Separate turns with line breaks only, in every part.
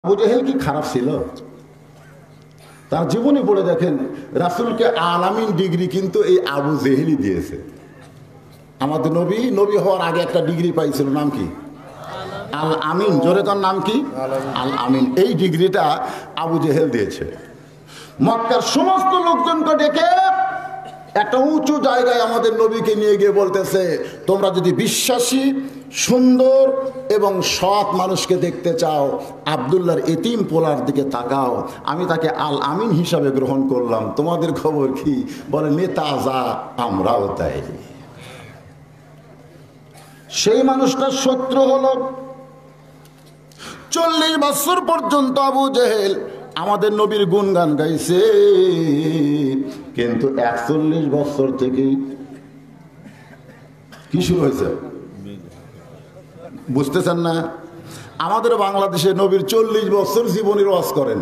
আবু জেহেল কি খারাপ ছিল? তার জীবনী পড়ে দেখেন, রাসূলকে আলামিন ডিগ্রি কিন্তু এই আবু জেহেলই দিয়েছে। আমাদের নবী হওয়ার আগে একটা ডিগ্রি পাইছিল, নাম কি? আল আমিন। জোরে তার নাম কি? আল আমিন। এই ডিগ্রিটা আবু জেহেল দিয়েছে। মক্কার সমস্ত লোকজনকে ডেকে একটা উঁচু জায়গায় আমাদের নবীকে নিয়ে গিয়ে বলতেছে, তোমরা যদি বিশ্বাসী, সুন্দর এবং সৎ মানুষকে দেখতে চাও, আব্দুল্লাহর এতিম পোলার দিকে তাকাও, আমি তাকে আল আমিন হিসাবে গ্রহণ করলাম। তোমাদের খবর কি? বলে, নেতা যা আমরাও তাই। সেই মানুষটার শত্রু হলো 40 বছর পর্যন্ত আবু জেহেল আমাদের নবীর গুণগান গাইছে, কিন্তু 41 বছর থেকে কি শুরু হয়েছে বুঝতেছেন না? আমাদের বাংলাদেশে নবীর 40 বছর জীবনের ওয়াজ করেন,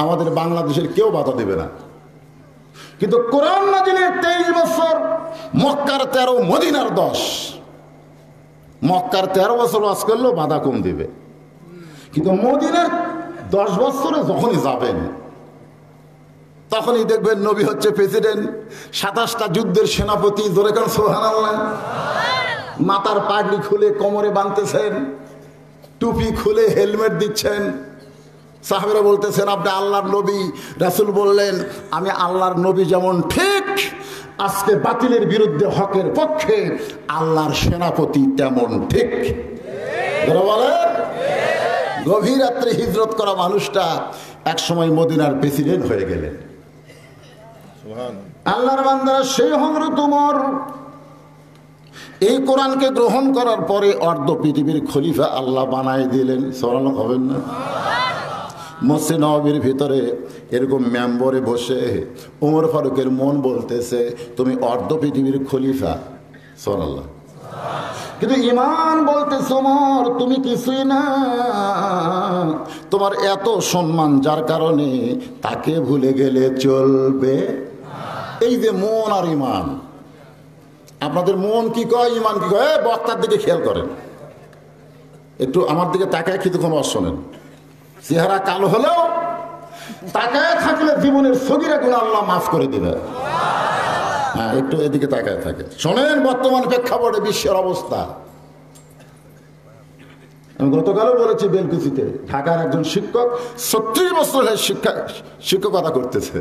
আমাদের বাংলাদেশের কেউ বাধা দেবে না। কিন্তু কোরআন নাজিলের 23 বছর, মক্কার 13, মদিনার 10। মক্কার 13 বছর ওয়াজ করলেও বাধা কম দিবে, কিন্তু মদিনার 10 বছরে যখনই যাবেন তখনই দেখবেন নবী হচ্ছে প্রেসিডেন্ট, 27টা যুদ্ধের সেনাপতি। জোরে কান সুবহানাল্লাহ। মাথার পাগড়ি খুলে কোমরে বাঁধতেছেন, টুপি খুলে হেলমেট দিচ্ছেন। সাহাবীরা বলতেছেন, আপনি আল্লাহর নবী। রাসূল বললেন, আমি আল্লাহর নবী যেমন ঠিক, আজকে বাতিলের বিরুদ্ধে হকের পক্ষে আল্লাহর সেনাপতি তেমন ঠিক। বলে, গভীর রাত্রে হিজরত করা মানুষটা এক সময় মদিনার প্রেসিডেন্ট হয়ে গেলেন। আল্লাহর বান্দারা, সেই হযরত ওমর এই কোরআনকে গ্রহণ করার পরে অর্ধ পৃথিবীর খলিফা আল্লাহ বানায় দিলেন। সুবহানাল্লাহ হবেন না? মসজিদ নববীর ভিতরে এরকম মেম্বরে বসে ওমর ফারুকের মন বলতেছে, তুমি অর্ধ পৃথিবীর খলিফা। সুবহানাল্লাহ। কিন্তু ঈমান বলতেছে, ওমর তুমি কিছুই না, তোমার এত সম্মান যার কারণে তাকে ভুলে গেলে চলবে। এই যে মন আর ঈমান, আপনাদের মন কি কয়, ঈমান কি কয়? বক্তার দিকে খেয়াল করেন, একটু আমার দিকে তাকায় কিছুক্ষণ ওয়াজ শোনেন। চেহারা কালো হলেও তাকায় থাকলে জীবনের সগীরা গুনাহ আল্লাহ মাফ করে দিবে। হ্যাঁ, একটু এদিকে তাকায় থাকে, শোনেন বর্তমান প্রেক্ষাপটে বিশ্বের অবস্থা। আমি গতকালও বলেছি, বেলকুচিতে ঢাকার একজন শিক্ষক 36 বছর শিক্ষকতা করতেছে,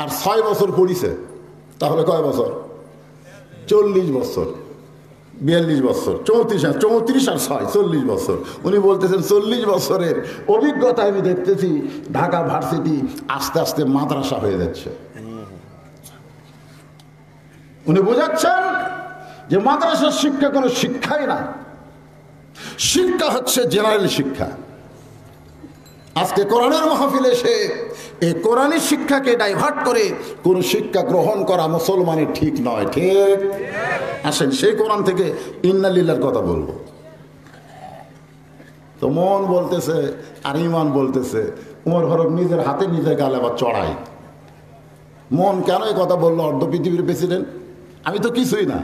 আর 6 বছর পড়িছে। তাহলে কয় বছর? 40 বছর, 42 বছর, 34 আর 6, 40 বছর। উনি বলতেছেন, 40 বছরের অভিজ্ঞতা আমি দেখতেছি ঢাকা ভার্সিটি আস্তে আস্তে মাদ্রাসা হয়ে যাচ্ছে। উনি বোঝাচ্ছেন যে মাদ্রাসার শিক্ষা কোনো শিক্ষাই না, শিক্ষা হচ্ছে জেনারেল শিক্ষা। আজকে কোরআনের মাহফিলে এসে এই কোরআনী শিক্ষাকে ডাইভার্ট করে কোন শিক্ষা গ্রহণ করা মুসলমানের ঠিক নয়। ঠিক? আসেন সেই কোরআন থেকে ইন্না লিল্লাহর কথা বলবো। তো মন বলতেছে আর ঈমান বলতেছে, ওমর ফারুক নিজের হাতে নিজের গালে আবার চড়াই। মন কেন এই কথা বললো? অর্ধ পৃথিবীর প্রেসিডেন্ট, আমি তো কিছুই না।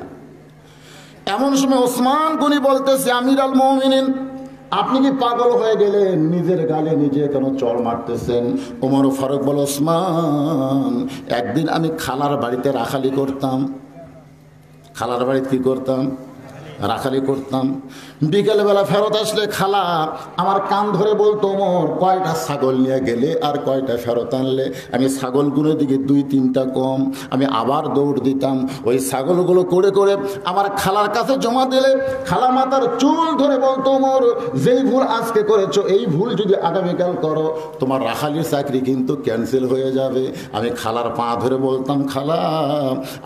এমন সময় ওসমান গনি বলতেছে, আমির আল মুমিনিন, আপনি কি পাগল হয়ে গেলেন? নিজের গালে নিজে কেন চড় মারতেছেন? ওমর ফারুক বল, ওসমান, একদিন আমি খালার বাড়িতে রাখালি করতাম। খালার বাড়িতে কি করতাম? রাখালি করতাম। বিকেলবেলা ফেরত আসলে খালা আমার কান ধরে বলতো, ওমর কয়টা ছাগল নিয়ে গেলে আর কয়টা ফেরত আনলে? আমি ছাগলগুলোর দিকে 2-3টা কম, আমি আবার দৌড় দিতাম। ওই ছাগলগুলো করে করে আমার খালার কাছে জমা দিলে খালা মাথার চুল ধরে বলতো, ওমর যেই ভুল আজকে করেছো, এই ভুল যদি আগামীকাল করো তোমার রাখালির চাকরি কিন্তু ক্যান্সেল হয়ে যাবে। আমি খালার পা ধরে বলতাম, খালা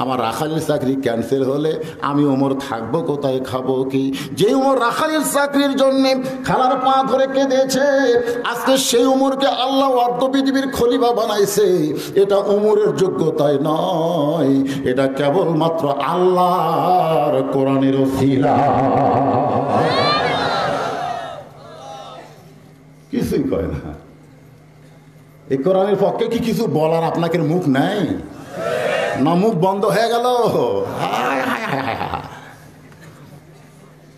আমার রাখালির চাকরি ক্যান্সেল হলে আমি ওমর থাকবো কোথায়, খাবো কি? যে ওমর রাখালির চাকরির জন্য খালার পা ধরে কেঁদেছে, আজকে সেই ওমরকে আল্লাহ অর্ধ পৃথিবীর খলিফা বানাইছে। এটা ওমরের যোগ্যতায় নয়, এটা কেবলমাত্র আল্লাহর কোরআনের ওসিলা। কিছুই কয় না। এই কোরআনের পক্ষে কি কিছু বলার আপনাকে মুখ নাই? না মুখ বন্ধ হয়ে গেল? হায় হায় হায় হায়।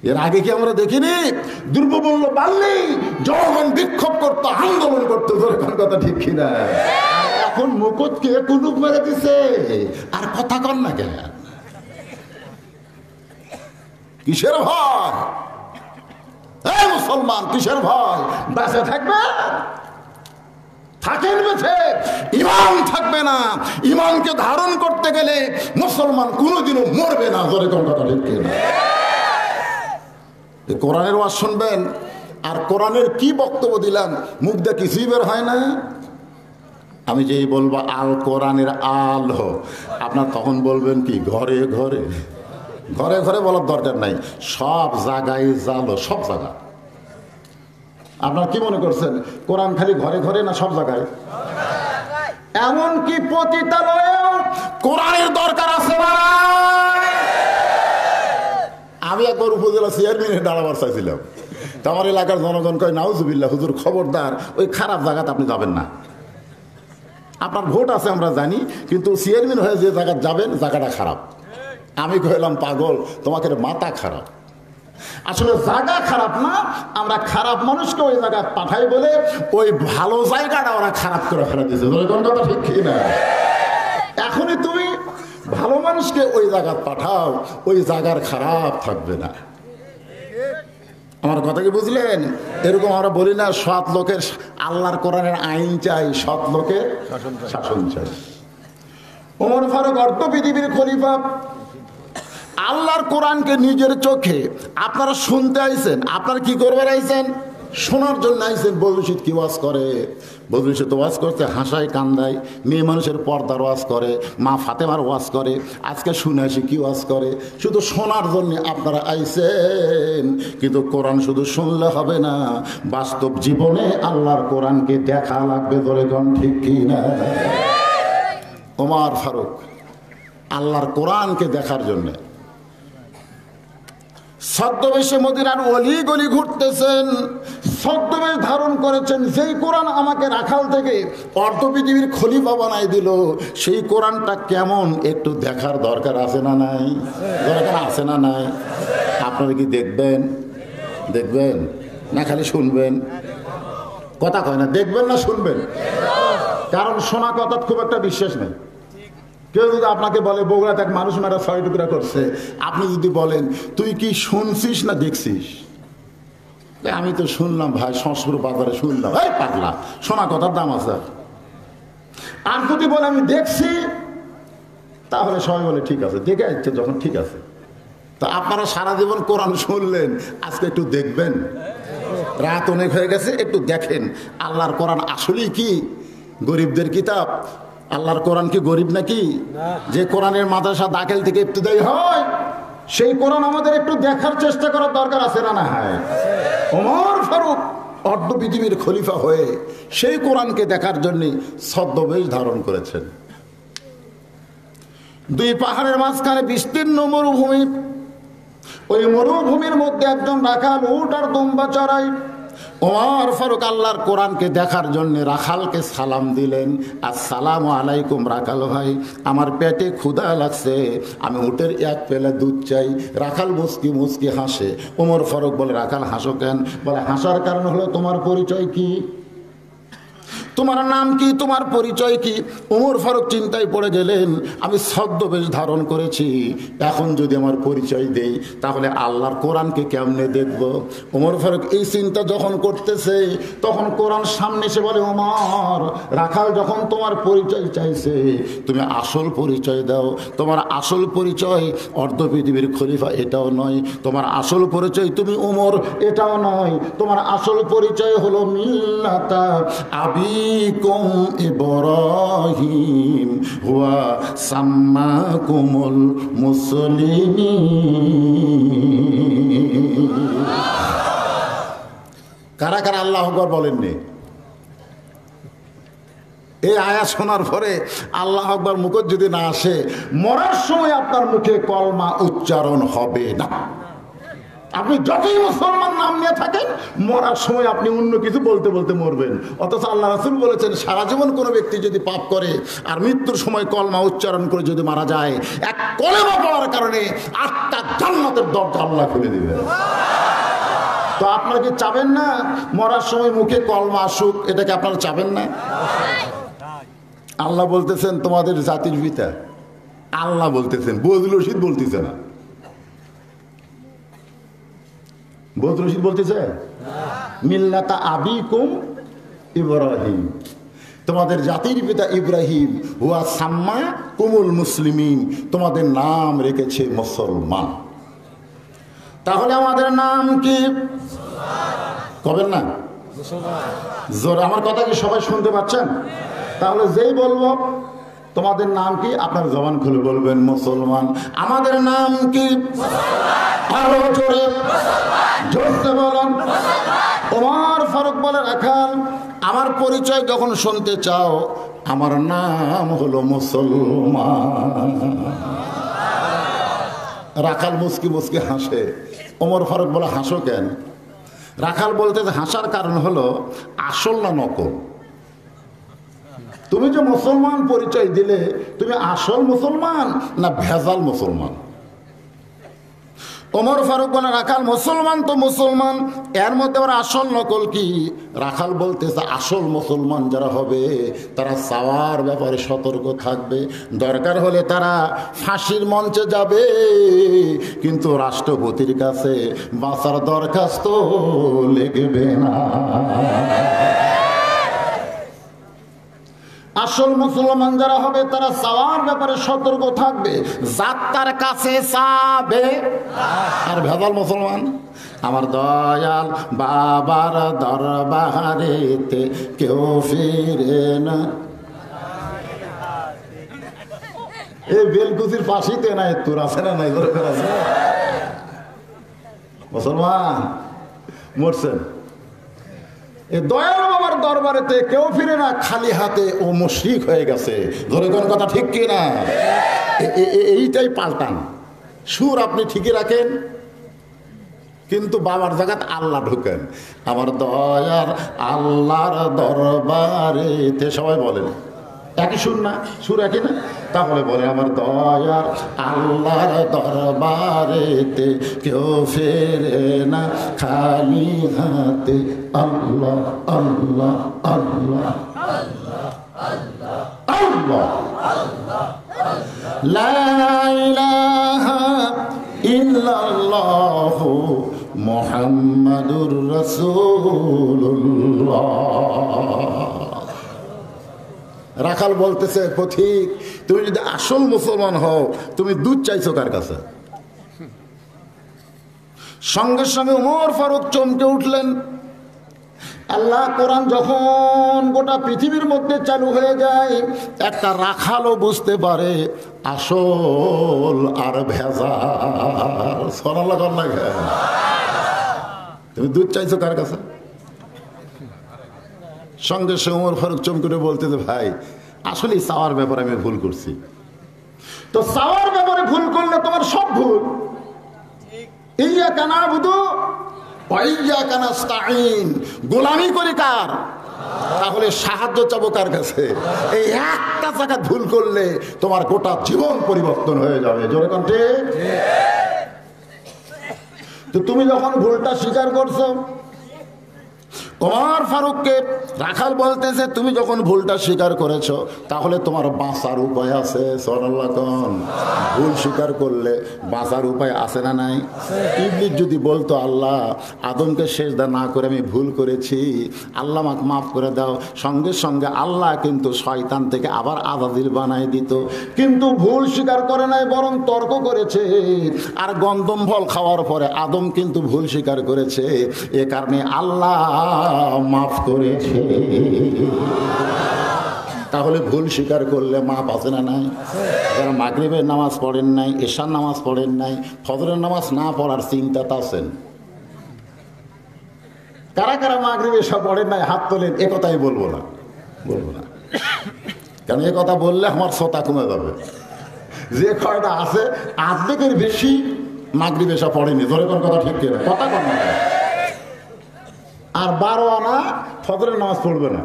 এর আগে কি আমরা দেখিনি? দ্রব্যমূল্য বাড়লেই জনগণ বিক্ষোভ করতো, আন্দোলন করতো, কথা ঠিক কিনা? এখন মুকুট কে কুলুপ মেরে দিছে, আর কথা কন না কেন? কিসের ভয়? এই মুসলমান কিসের ভয়? বেঁচে থাকবে, থাকেন বেঁচে, ইমান থাকবে না। ইমানকে ধারণ করতে গেলে মুসলমান কোনোদিনও মরবে না। ধরে কোন কথা ঠিক কিনা? কোরআনের ওয়াজ শুনবেন, আর কোরআনের কি বক্তব্য দিলাম, মুখ দিয়ে কিছুই বের হয় না। আমি যেই বলবো আল কোরআনের আল হো, আপনার তখন বলবেন কি ঘরে ঘরে? ঘরে ঘরে বলার দরকার নাই, সব জায়গায় জালো, সব জায়গা। আপনার কি মনে করছেন কোরআন খালি ঘরে ঘরে না সব জায়গায়? এমনকি পতিতালয়েও কোরআনের দরকার আছে না? আমি একবার উপজেলা চেয়ারম্যানে দাঁড়াবার চাইছিলাম, তো আমার এলাকার জনগণ কয় নাউজুবিল্লাহ হুজুর, খবরদার ওই খারাপ জায়গাতে আপনি যাবেন না। আপনার ভোট আছে আমরা জানি, কিন্তু চেয়ারম্যান হয়ে যে জায়গা যাবেন জায়গাটা খারাপ। আমি কইলাম পাগল, তোমাকে মাথা খারাপ। আসলে জায়গা খারাপ না, আমরা খারাপ মানুষকে ওই জায়গায় পাঠাই বলে ওই ভালো জায়গাটা ওরা খারাপ করে ফেলে দিয়েছে। কথা ঠিক কি না? এখনই তুমি ভালো মানুষকে ওই জায়গা পাঠাও, ওই জায়গার খারাপ থাকবে না। আমার কথা কি বুঝলেন? এরকম আমরা বলি না সৎ লোকের আল্লাহর কোরআনের আইন চাই, সৎ লোকের শাসন চাই। ওমর ফারুক অর্ধ পৃথিবীর খলিফা, আল্লাহর কোরআনকে নিজের চোখে আপনারা শুনতে আইছেন। আপনারা কি করবার আইছেন? শোনার জন্য আইছেন। বদরুশিদ কি ওয়াজ করে? বদরুশিদ ওয়াজ করতে হাসায় কান্দায়, মেয়ে মানুষের পর্দার ওয়াজ করে, মা ফাতেমার ওয়াজ করে। আজকে শুনে আসি কি ওয়াজ করে, শুধু শোনার জন্য আপনারা আইছেন। কিন্তু কোরআন শুধু শুনলে হবে না, বাস্তব জীবনে আল্লাহর কোরআনকে দেখা লাগবে। ধরে কোন ঠিক কি না? ওমর ফারুক আল্লাহর কোরআনকে দেখার জন্যে ছদ্মবেশে মদিনার অলি গলি ঘুরতেছেন, ছদ্মবেশ ধারণ করেছেন। যেই কোরআন আমাকে রাখাল থেকে অর্ধ পৃথিবীর খলিফা বানাই দিল, সেই কোরআনটা কেমন একটু দেখার দরকার আছে না নাই? দরকার আছে না নাই? আপনারা কি দেখবেন? দেখবেন না খালি শুনবেন? কথা কয় না, দেখবেন না শুনবেন? কারণ শোনা কথা খুব একটা বিশ্বাস নেই। কেউ যদি আপনাকে বলে বগুড়াতে এক মানুষ মারা 6 টুকরা করছে, আপনি যদি বলেন তুই কি শুনছিস না দেখছিস? আমি তো শুনলাম ভাই, সংস্কৃত বাজারে শুনলাম। এই পাগলা, শোনা কথার দাম আছে। আর যদি বলে আমি দেখছি, তাহলে সবাই বলে ঠিক আছে, দেখে আসছে যখন ঠিক আছে। তো আপনারা সারা জীবন কোরআন শুনলেন, আজকে একটু দেখবেন। রাত অনেক হয়ে গেছে, একটু দেখেন আল্লাহর কোরআন আসলেই কি গরিবদের কিতাব? আল্লাহর কোরআন কি গরিব নাকি? যে কোরআনের মাদ্রাসা দাখিল থেকে ইবতিদায়ী হয়, সেই কোরআন আমাদের একটু দেখার চেষ্টা করার দরকার আছে না? না হয় ওমর ফারুক অর্ধ পৃথিবীর খলিফা হয়ে সেই কোরআনকে দেখার জন্য ছদ্মবেশ ধারণ করেছেন। 2 পাহাড়ের মাঝখানে বিস্তীর্ণ মরুভূমি, ওই মরুভূমির মধ্যে একজন রাখাল উট আর দুম্বা চড়াই। ওমর ফারুক আল্লাহর কোরআনকে দেখার জন্য রাখালকে সালাম দিলেন, আসসালামু আলাইকুম রাখাল ভাই, আমার পেটে ক্ষুধা লাগছে, আমি উটের 1 পেলে দুধ চাই। রাখাল মুচকি মুচকি হাসে। ওমর ফারুক বলে রাখাল হাসো কেন? বলে হাসার কারণ হলো তোমার পরিচয় কি, তোমার নাম কি, তোমার পরিচয় কি? ওমর ফারুক চিন্তায় পড়ে গেলেন, আমি ছদ্মবেশ ধারণ করেছি, এখন যদি আমার পরিচয় দেই তাহলে আল্লাহর কোরআনকে কেমনে দেখব? ওমর ফারুক এই চিন্তা যখন করতেছে, তখন কোরআন সামনে এসে বলে, ওমর রাখাল যখন তোমার পরিচয় চাইছে, তুমি আসল পরিচয় দাও। তোমার আসল পরিচয় অর্ধ পৃথিবীর খলিফা এটাও নয়, তোমার আসল পরিচয় তুমি ওমর এটাও নয়, তোমার আসল পরিচয় হলো মিল্লাতা আবিকুম ইব্রাহিম হুয়া সাম্মাকুমুল মুসলিমিন। কারা কারা আল্লাহু আকবার বলেননি? এই আয়াত শোনার পরে আল্লাহু আকবার মুখ যদি না আসে, মরার সময় আপনার মুখে কলমা উচ্চারণ হবে না। আপনি যতই মুসলমান নাম নিয়ে থাকেন, মরার সময় আপনি অন্য কিছু বলতে বলতে মরবেন। অথচ আল্লাহ রাসূল বলেছেন, সারা জীবন কোনো ব্যক্তি যদি পাপ করে আর মৃত্যুর সময় কলমা উচ্চারণ করে যদি মারা যায়, এক কলেমা পড়ার কারণে 8টা জান্নাতের দরজা আল্লাহ খুলে দিবেন। তো আপনারা কি চাবেন না মরার সময় মুখে কলমা আসুক? এটাকে আপনারা চাবেন না? আল্লাহ বলতেছেন তোমাদের জাতির পিতা, আল্লাহ বলতেছেন, বজলুল রশিদ বলতেছে না। বজলুল রশিদ বলতেছে মিল্লাতা আবিকুম ইব্রাহিম, তোমাদের জাতির পিতা ইব্রাহিম, হুয়া সাম্মা কুমুল মুসলিমিন, তোমাদের নাম রেখেছে মুসলমান। তাহলে আমাদের নাম কি? কবেন না জোর, আমার কথা কি সবাই শুনতে পাচ্ছেন? তাহলে যেই বলবো তোমাদের নাম কি, আপনার জবান খুলে বলবেন মুসলমান। আমাদের নাম কি? আরো জোরে জোরতে বলেন। ওমর ফারুক বলে, রাখাল আমার পরিচয় যখন শুনতে চাও, আমার নাম হলো মুসলমান। রাখাল মুস্কি মুস্কি হাসে। ওমর ফারুক বলে, হাসো কেন? রাখাল বলতে, হাসার কারণ হলো আসল না নকল? তুমি যে মুসলমান পরিচয় দিলে, তুমি আসল মুসলমান না ভেজাল মুসলমান? ওমর ফারুক বলে, রাখাল মুসলমান তো মুসলমান, এর মধ্যে ওর আসল নকল কি? রাখাল বলতেছে, আসল মুসলমান যারা হবে তারা চাওয়ার ব্যাপারে সতর্ক থাকবে, দরকার হলে তারা ফাঁসির মঞ্চে যাবে, কিন্তু রাষ্ট্রপতির কাছে বাঁচার দরখাস্ত লিখবে না। আসল মুসলমান যারা হবে তারা চাওয়ার ব্যাপারে সতর্ক থাকবে, যাত্রার কাছে চাবে। আর ভেজাল মুসলমান, আমার দয়াল বাবার দরবারেতে কেউ ফিরে না। এই বেলকুচির পাশেতে নাই, তোর আছে না নাই? মুসলমান মরছেন, দয়াল বাবার দরবারেতে কেউ ফিরে না খালি হাতে, ও মুশরিক হয়ে গেছে। ধরে কোন কথা ঠিক কি না? এইটাই পাল্টান। সুর আপনি ঠিকই রাখেন, কিন্তু বাবার জায়গাত আল্লাহ ঢুকেন। আমার দয়ার আল্লাহর দরবারেতে, সবাই বলেন একই সুর না? সুর একই না? তাহলে বলে, আমার দয়ার আল্লাহর দরবারেতে কেউ ফেরে না খালি হাতে। আল্লাহ আল্লাহ আল্লাহ আল্লাহ লা ইলাহা ইল্লাল্লাহু মুহাম্মাদুর রাসূলুল্লাহ। রাখাল বলতেছে, পথিক তুমি যদি আসল মুসলমান হও, তুমি দুধ চাইছো কার কাছে? সঙ্গে সঙ্গে ওমর ফারুক চমকে উঠলেন। আল্লাহ কোরআন যখন গোটা পৃথিবীর মধ্যে চালু হয়ে যায়, একটা রাখালও বুঝতে পারে আসল আর ভেজাল। সুবহানাল্লাহ কর না? তুমি দুধ চাইছো কার কাছে? সঙ্গে সঙ্গে ওমর ফারুক চমকে বলতেছে, ভাই আসলে চাওয়ার ব্যাপারে আমি ভুল করছি। তো চাওয়ার ব্যাপারে ভুল করলে তোমার সব ভুল। ইয়্যাকা না'বুদু ওয়া ইয়্যাকা নাস্তাঈন, গোলামি করি কার? তাহলে সাহায্য চাবো কার কাছে? এই একটা জায়গা ভুল করলে তোমার গোটা জীবন পরিবর্তন হয়ে যাবে। জোরে কোন ঠিক? তো তুমি যখন ভুলটা স্বীকার করছো, ওমর ফারুককে রাখাল বলতেছে, তুমি যখন ভুলটা স্বীকার করেছো, তাহলে তোমার বাঁচার উপায় আছে। সুবহানাল্লাহ কোন? ভুল স্বীকার করলে বাঁচার উপায় আছে না নাই? ইবলিস যদি বলতো, আল্লাহ আদমকে সেজদা না করে আমি ভুল করেছি, আল্লাহ আমাকে মাফ করে দাও, সঙ্গে সঙ্গে আল্লাহ কিন্তু শয়তান থেকে আবার আজাদিল বানাই দিত। কিন্তু ভুল স্বীকার করে নাই, বরং তর্ক করেছে। আর গন্ধম ফল খাওয়ার পরে আদম কিন্তু ভুল স্বীকার করেছে, এ কারণে আল্লাহ মাফ করেছে। তাহলে ভুল স্বীকার করলে মাপ আছে না নাই? যারা মাগরিবের নামাজ পড়েন নাই, এশার নামাজ পড়েন নাই, ফজরের নামাজ না পড়ার চিন্তাতে আছেন? কারা কারা মাগরিব এশা পড়েন নাই হাত তোলেন। এ কথাই বলবো না, বলবো না, কারণ এ কথা বললে আমার শ্রোতা কমে যাবে। যে কয়টা আছে আর্ধেকের বেশি মাগরিব এসা পড়েনি, ধরে কোন কথা ঠিক কিনা, কথা কন না। আর 12 আনা ফজরের নামাজ পড়বে না,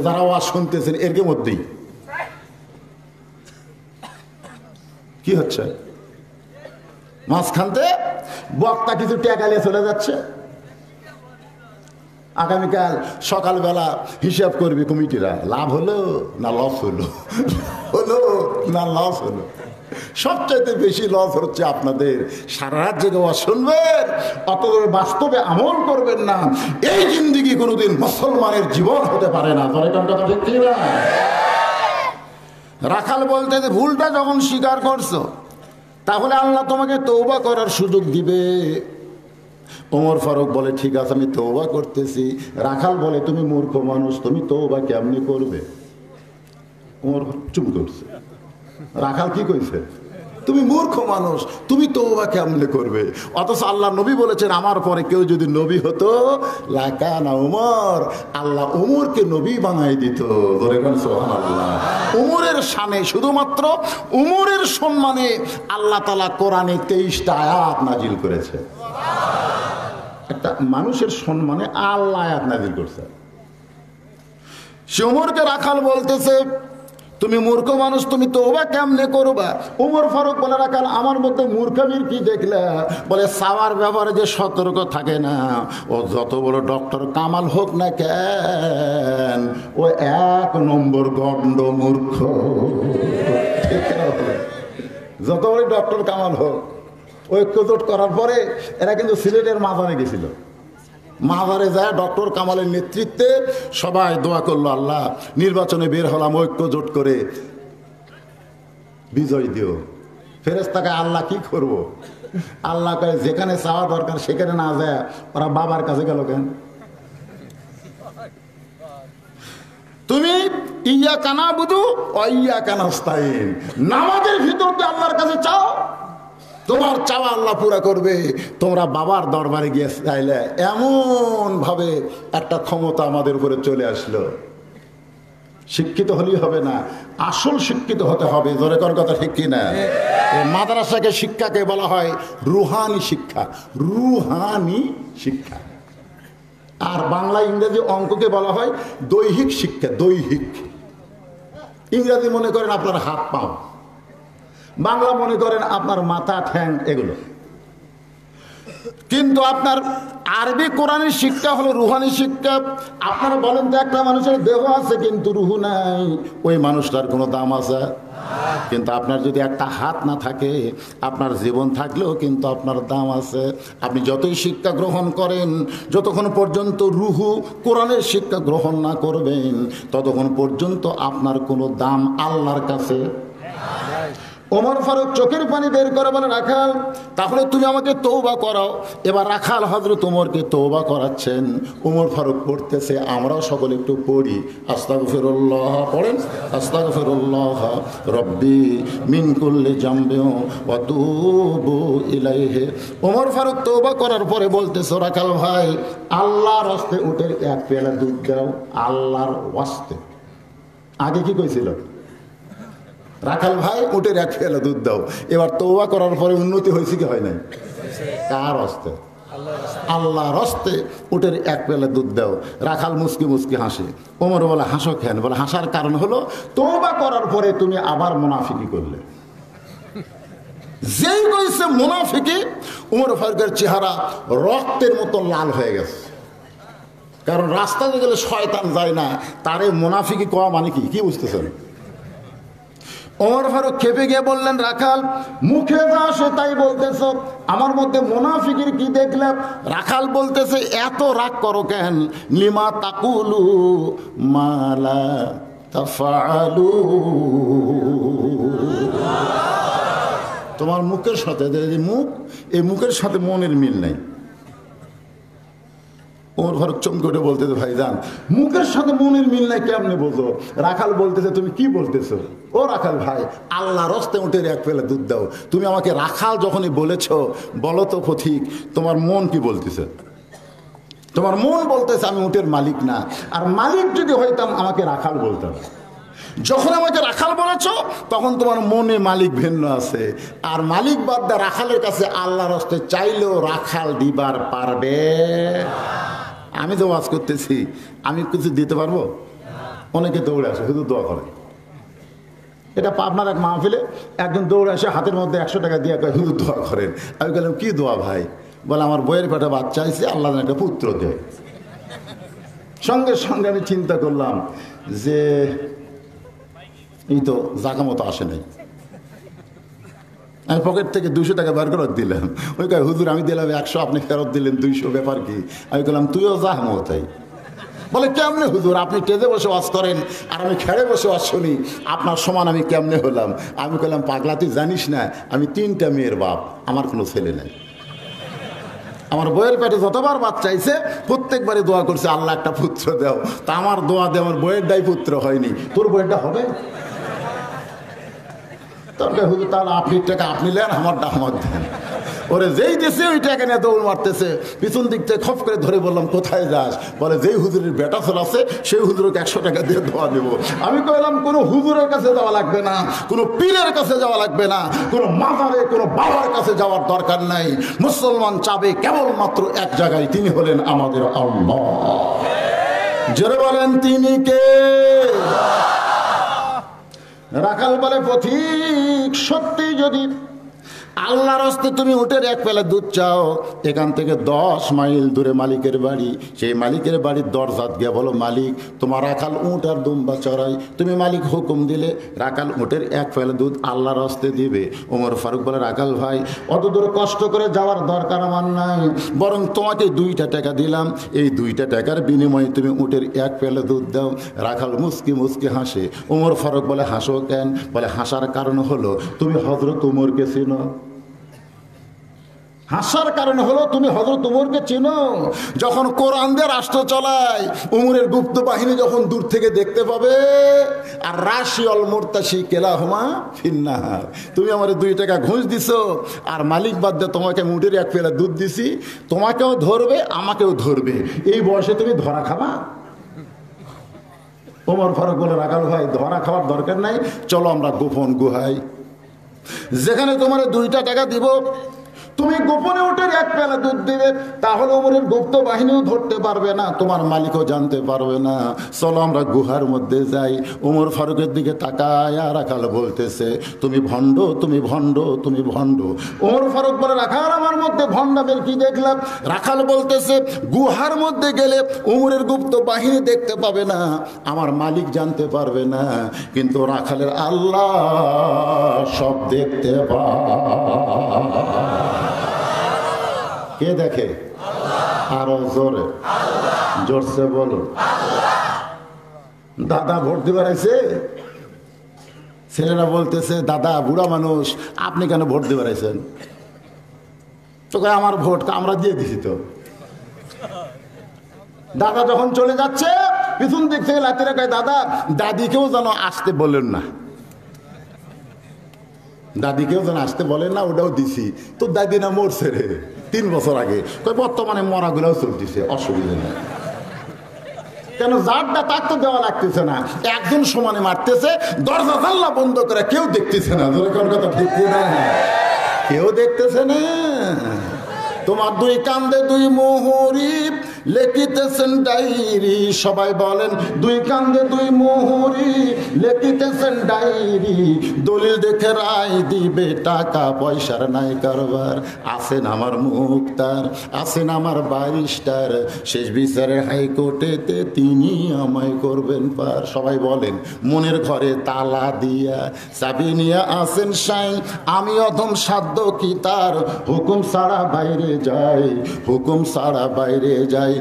যারা ওয়াজ শুনতেছেন এর মধ্যেই কি হচ্ছে, মাঝখানতে বক্তা কিছু টেকালিয়ে চলে যাচ্ছে। আগামীকাল সকালবেলা হিসাব করবে কমিটিরা, লাভ হলো না লস হলো, হলো না লস হলো। সবচাইতে বেশি লস হচ্ছে আপনাদের। সারা রাত জেগে ওয়াজ শুনবেন, অত বাস্তবে আমল করবেন না। এই জিন্দেগি কোনোদিন মুসলমানের জীবন হতে পারে না। কথা ঠিক কি না? রাখাল বলতে যে ভুলটা যখন স্বীকার করছো, তাহলে আল্লাহ তোমাকে তওবা করার সুযোগ দিবে। ওমর ফারুক বলে ঠিক আছে আমি তওবা করতেছি। রাখাল বলে তুমি মূর্খ মানুষ, তুমি তওবা কেমনি করবে? ওমর চুপ করছে। রাখাল কি কইছে? তুমি মূর্খ মানুষ, তুমি তওবা কেমনে করবে? অথচ আল্লাহ নবী বলেছেন আমার পরে কেউ যদি নবী হতো লাকানা উমর, আল্লাহ উমরকে নবী বানাই দিত। সুবহানাল্লাহ। উমরের শানে, শুধুমাত্র উমরের সম্মানে আল্লাহ তাআলা কোরআনে 23টা আয়াত নাজিল করেছে। একটা মানুষের সম্মানে আল্লাহ আয়াত নাজিল করছে। সে উমরকে রাখাল বলতেছে তুমি মূর্খ মানুষ, তুমি তওবা কেমনে করবা? ওমর ফারুক বলে রাখাল আমার মধ্যে মূর্খামির কি দেখলা? বলে সাওয়ার ব্যাপারে যে সতর্ক থাকে না, ও যত বড় ডক্টর কামাল হোক না কেন, ও 1 নম্বর গন্ড মূর্খ। যত বড় ডক্টর কামাল হোক, ঐক্যজোট করার পরে এরা কিন্তু সিলেটের মাজারে গেছিল। মাজারে যায় ডক্টর কামালের নেতৃত্বে সবাই দোয়া করলো, আল্লাহ নির্বাচনে বের হলাম ঐক্যজোট করে, বিজয় দিও। ফেরেশতাকে আল্লাহ কি করব? আল্লাহ কয় যেখানে চাওয়া দরকার সেখানে না যায় ওরা বাবার কাছে গেল কেন? তুমি ইয়াকা নাবুদু ওয়া ইয়াকা নাস্তাইন, নামাজের ভিতর দিয়ে আল্লাহর কাছে চাও, তোমার চাওয়া আল্লাহ পুরা করবে। তোমরা বাবার দরবারে গিয়ে চাইলে এমন ভাবে একটা ক্ষমতা আমাদের উপরে চলে আসলো। শিক্ষিত হলেই হবে না, আসল শিক্ষিত হতে হবে। জোরে কোন কথা ঠিক কি না? মাদ্রাসাকে শিক্ষাকে বলা হয় রুহানি শিক্ষা, রুহানি শিক্ষা। আর বাংলা ইংরেজি অঙ্ককে বলা হয় দৈহিক শিক্ষা, দৈহিক। ইংরেজি মনে করেন আপনার হাত পাও, বাংলা মনে করেন আপনার মাথা ঠ্যাং, এগুলো। কিন্তু আপনার আরবি কোরআনের শিক্ষা হলো রুহানি শিক্ষা। আপনারা বলেন তো একটা মানুষের দেহ আছে কিন্তু রুহু নাই, ওই মানুষটার কোনো দাম আছে? কিন্তু আপনার যদি একটা হাত না থাকে, আপনার জীবন থাকলেও কিন্তু আপনার দাম আছে। আপনি যতই শিক্ষা গ্রহণ করেন, যতক্ষণ পর্যন্ত রুহু কোরআনের শিক্ষা গ্রহণ না করবেন, ততক্ষণ পর্যন্ত আপনার কোনো দাম আল্লাহর কাছে। ওমর ফারুক চোখের পানি বের করে বলে রাখাল তাহলে তুমি আমাকে তওবা করাও। এবার রাখাল হযরত ওমরকে তওবা করাচ্ছেন। ওমর ফারুক পড়তেছে, আমরাও সকলে একটু পড়ি। আস্তাগফিরুল্লাহ পড়েন, আস্তাগফিরুল্লাহ রব্বি মিন কুল্লি জামবিন ওয়া তুবু ইলাইহি। ওমর ফারুক তওবা করার পরে বলতেছে, রাখাল ভাই আল্লাহর ওয়াস্তে উটের 1 পেয়ালা দুধ দাও, আল্লাহর ওয়াস্তে। আগে কি কইছিল? রাখাল ভাই উটের 1 পেয়ালা দুধ দাও। এবার তওবা করার পরে উন্নতি হয়েছে কি হয় নাই? কার হস্তে? আল্লাহর হস্তে উটের 1 পেয়ালা দুধ দাও। রাখাল মুস্কি মুস্কি হাসে। ওমর বলে হাসো কেন? বলে হাসার কারণ হলো তওবা করার পরে তুমি আবার মুনাফিকি করলে। যেই কইছে মুনাফিকি, ওমর ফারুকের চেহারা রক্তের মতো লাল হয়ে গেছে। কারণ রাস্তাতে গেলে শয়তান যায় না, তারে মুনাফিকি কওয়া মানে কি? কি বুঝতেছেন? ওমর ফারুক খেপে গিয়ে বললেন, রাখাল মুখে যা আসে তাই বলতেছ, আমার মধ্যে মুনাফিকির কি দেখলাম? রাখাল বলতেছে, এত রাগ করো কেন? লিমা তাকুলু মালা তাফআলু। তোমার মুখের সাথে মুখ, এই মুখের সাথে মনের মিল নাই। ওমর ফারুক চমকে উঠে বলতেছে, ভাইজান মুখের সাথে মনের মিল নাই কেমনে বলতো? রাখাল বলতেছে, তুমি কি বলতেছো? ও রাখাল ভাই, আল্লাহর হস্তে উটের 1 পেয়ালা দুধ দাও। তুমি আমাকে রাখাল যখনই বলেছ, বলো তো পথিক তোমার মন কি বলতেছে? তোমার মন বলতেছে আমি উটের মালিক না, আর মালিক যদি হইতাম আমাকে রাখাল বলতাম। যখন আমাকে রাখাল বলেছ তখন তোমার মনে মালিক ভিন্ন আছে, আর মালিক বাদ দা রাখালের কাছে আল্লাহর হস্তে চাইলেও রাখাল দিবার পারবে। আমি তো ওয়াজ করতেছি, আমি কিছু দিতে পারবো? অনেকে দৌড়ে আসে, শুধু দোয়া করে। এটা পাবনার এক মাহফিলে একজন দৌড়ে আসে, হাতের মধ্যে 100 টাকা দিয়ে কয় হুজুর দোয়া করেন। আমি বললাম কি দোয়া ভাই? বলে আমার বইয়ের পেটে বাচ্চা হয়েছে, আল্লাহ একটা পুত্র দেয়। সঙ্গে সঙ্গে আমি চিন্তা করলাম যে এই তো জাগা মতো আসে নাই। আমি পকেট থেকে 200 টাকা বার করে দিলাম। ওই কয় হুজুর আমি দিলাম 100, আপনি ফেরত দিলেন 200, ব্যাপার কি? আমি বললাম তুইও যা মতাই। বলে কেমনে হুজুর, আপনি টেজে বসে ওয়াজ করেন আর আমি খেড়ে বসে ওয়াজ শুনি, আপনার সমান আমি কেমনে হলাম? আমি বললাম পাগলা তুই জানিস না আমি 3টা মেয়ের বাপ, আমার কোনো ছেলে নাই। আমার বইয়ের পেটে যতবার বাচ্চা চাইছে প্রত্যেকবারে দোয়া করছে আল্লাহ একটা পুত্র দাও। তা আমার দোয়া দিয়ে আমার বইয়ের দায় পুত্র হয়নি, তোর বইয়েরটা হবে? তবে হুজুর তাহলে আপনি টাকা আপনি নেন, আমারটা আমার দেন। ওরে যেই দেশে ওই টাকা নিয়ে দৌড় মারতেছে, পিছন দিক থেকে খপ করে ধরে বললাম কোথায় যাস? বলে যেই হুজুরের বেটা ছেলে আছে সেই হুজুরকে 100 টাকা দিয়ে দোয়া দেবো। আমি কইলাম কোনো হুজুরের কাছে যাওয়া লাগবে না, কোনো পীরের কাছে যাওয়া লাগবে না, কোনো মাজারে কোনো বাবার কাছে যাওয়ার দরকার নাই। মুসলমান চাবে কেবলমাত্র এক জায়গায়, তিনি হলেন আমাদের আল্লাহ। জোরে বলেন তিনি কে? রাখাল বলে পথিক সত্যি যদি আল্লাহর হস্তে তুমি উটের 1 পেলা দুধ চাও, এখান থেকে 10 মাইল দূরে মালিকের বাড়ি, সেই মালিকের বাড়ির দরজাত গিয়ে বলো মালিক তোমার রাখাল উট আর দুম্বা চড়াই। তুমি মালিক হুকুম দিলে রাখাল উটের 1 পেলা দুধ আল্লাহর হস্তে দিবে। ওমর ফারুক বলে রাখাল ভাই অত দূর কষ্ট করে যাওয়ার দরকার আমার নাই, বরং তোমাকে 2টা টাকা দিলাম, এই 2টা টাকার বিনিময়ে তুমি উটের 1 পেলা দুধ দাও। রাখাল মুস্কি মুস্কি হাসে। ওমর ফারুক বলে হাসো কেন? বলে হাসার কারণ হলো তুমি হযরত উমরকে চিনো। হাসার কারণ হলো তুমি হযরত উমরকে চিনো। যখন কোরআন দিয়ে রাষ্ট্র চালায় উমরের গুপ্ত বাহিনী যখন দূর থেকে দেখতে পাবে, আর রাশিয়াল মুরতাশি কেলাহুমা ফিন্নাহার, তুমি আমার 2 টাকা ঘুষ দিছো আর মালিক বাদ দিয়ে তোমাকে মুটের 1 পেলা দুধ দিছি, তোমাকেও ধরবে আমাকেও ধরবে, এই বয়সে তুমি ধরা খাবা? ওমর ফারুক বলে রাখাল ভাই ধরা খাওয়ার দরকার নাই, চলো আমরা গোপন গুহায়, যেখানে তোমার 2টা টাকা দিব, তুমি গোপনে উঠে 1 পেলা দুধ দিবে, তাহলে ওমরের গুপ্ত বাহিনীও ধরতে পারবে না, তোমার মালিকও জানতে পারবে না। চলো আমরা গুহার মধ্যে যাই। ওমর ফারুকের দিকে তাকায় রাখাল বলতেছে তুমি ভণ্ড, তুমি ভণ্ড, তুমি ভণ্ড। ওমর ফারুক বলে রাখাল আমার মধ্যে ভণ্ডামের কি দেখলাম? রাখাল বলতেছে গুহার মধ্যে গেলে ওমরের গুপ্ত বাহিনী দেখতে পাবে না, আমার মালিক জানতে পারবে না, কিন্তু রাখালের আল্লাহ সব দেখতে পায়। কে দেখে? আরো জোরে জোরসে বলো। দাদা ভোট দিবার আইছে, ছেলেরা বলতেছে দাদা বুড়া মানুষ আপনি কেন ভোট দিবার আইছেন? তো আমার ভোট আমরা দিয়ে দিছি তো। দাদা যখন চলে যাচ্ছে পিছন দিক থেকে লাতিরা কয় দাদা দাদিকেও যেন আসতে বলেন না, দাদিকেও যেন আসতে বলেন না, ওটাও দিছি। তো দাদি না মরছে রে 3 বছর আগে, বর্তমানে মরাগুলাও চলতেছে, অসুবিধা নেই। কেন যারটা তার তো দেওয়া লাগতেছে না, একজন সমানে মারতেছে, দরজা জানলা বন্ধ করে কেউ দেখতেছে না, কথা দেখতে না, কেউ দেখতেছে না। তোমার 2 কান্দে 2 মোহরি লেখিতেছেন ডায়েরি, সবাই বলেন 2 কান্দে 2 মোহরি লেখিতেছেন ডায়েরি, দলিল দেখে রায় দিবে, টাকা পয়সার নাই কারবার, আছেন আমার মুক্তার, আছেন আমার ব্যারিস্টার, শেষ বিচারে হাইকোর্টেতে তিনি আমায় করবেন পার। সবাই বলেন মনের ঘরে তালা দিয়া চাবি নিয়ে আসেন সাই, আমি অধম সাধ্য কি তার, হুকুম ছাড়া বাইরে যাই, হুকুম ছাড়া বাইরে যাই।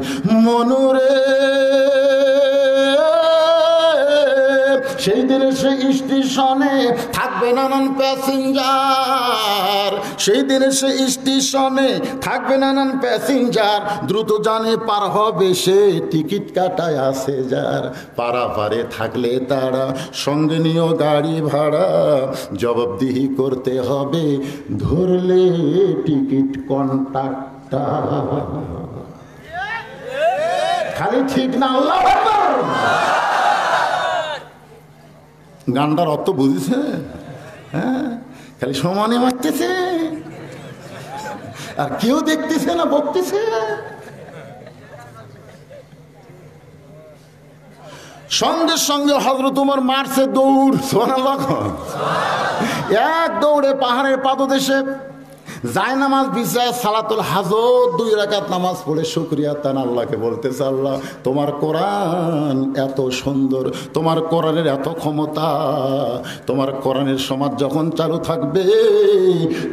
মনুরে সেই দিনে সে স্টেশনে থাকবে নানান প্যাসেঞ্জার, সেই দিনে সে স্টেশনে থাকবে নানান প্যাসেঞ্জার, দ্রুত জানে পার হবে সে, টিকিট কাটায় আসে যার, পারাপারে থাকলে তারা সঙ্গে নিয়েও গাড়ি ভাড়া, জবাবদিহি করতে হবে ধরলে টিকিট কন্ট্রাক্টর। খালি ঠিক না আল্লাহু আকবার। গানটার অর্থ বুঝেছে? হ্যাঁ, খালি সমানে মারতেছে আর কেউ দেখতেছে না, বকতেছে। সঙ্গে সঙ্গে হযরত ওমর মারছে দৌড়, সুবহানাল্লাহ, এক দৌড়ে পাহাড়ের পাদদেশে জায়নামাজ বিছায় সালাতুল হাজত 2 রাকাত নামাজ পড়ে শুকরিয়া তান আল্লাহকে বলতেছে, আল্লাহ তোমার কোরআন এত সুন্দর, তোমার কোরআনের এত ক্ষমতা, তোমার কোরআনের সমাজ যখন চালু থাকবে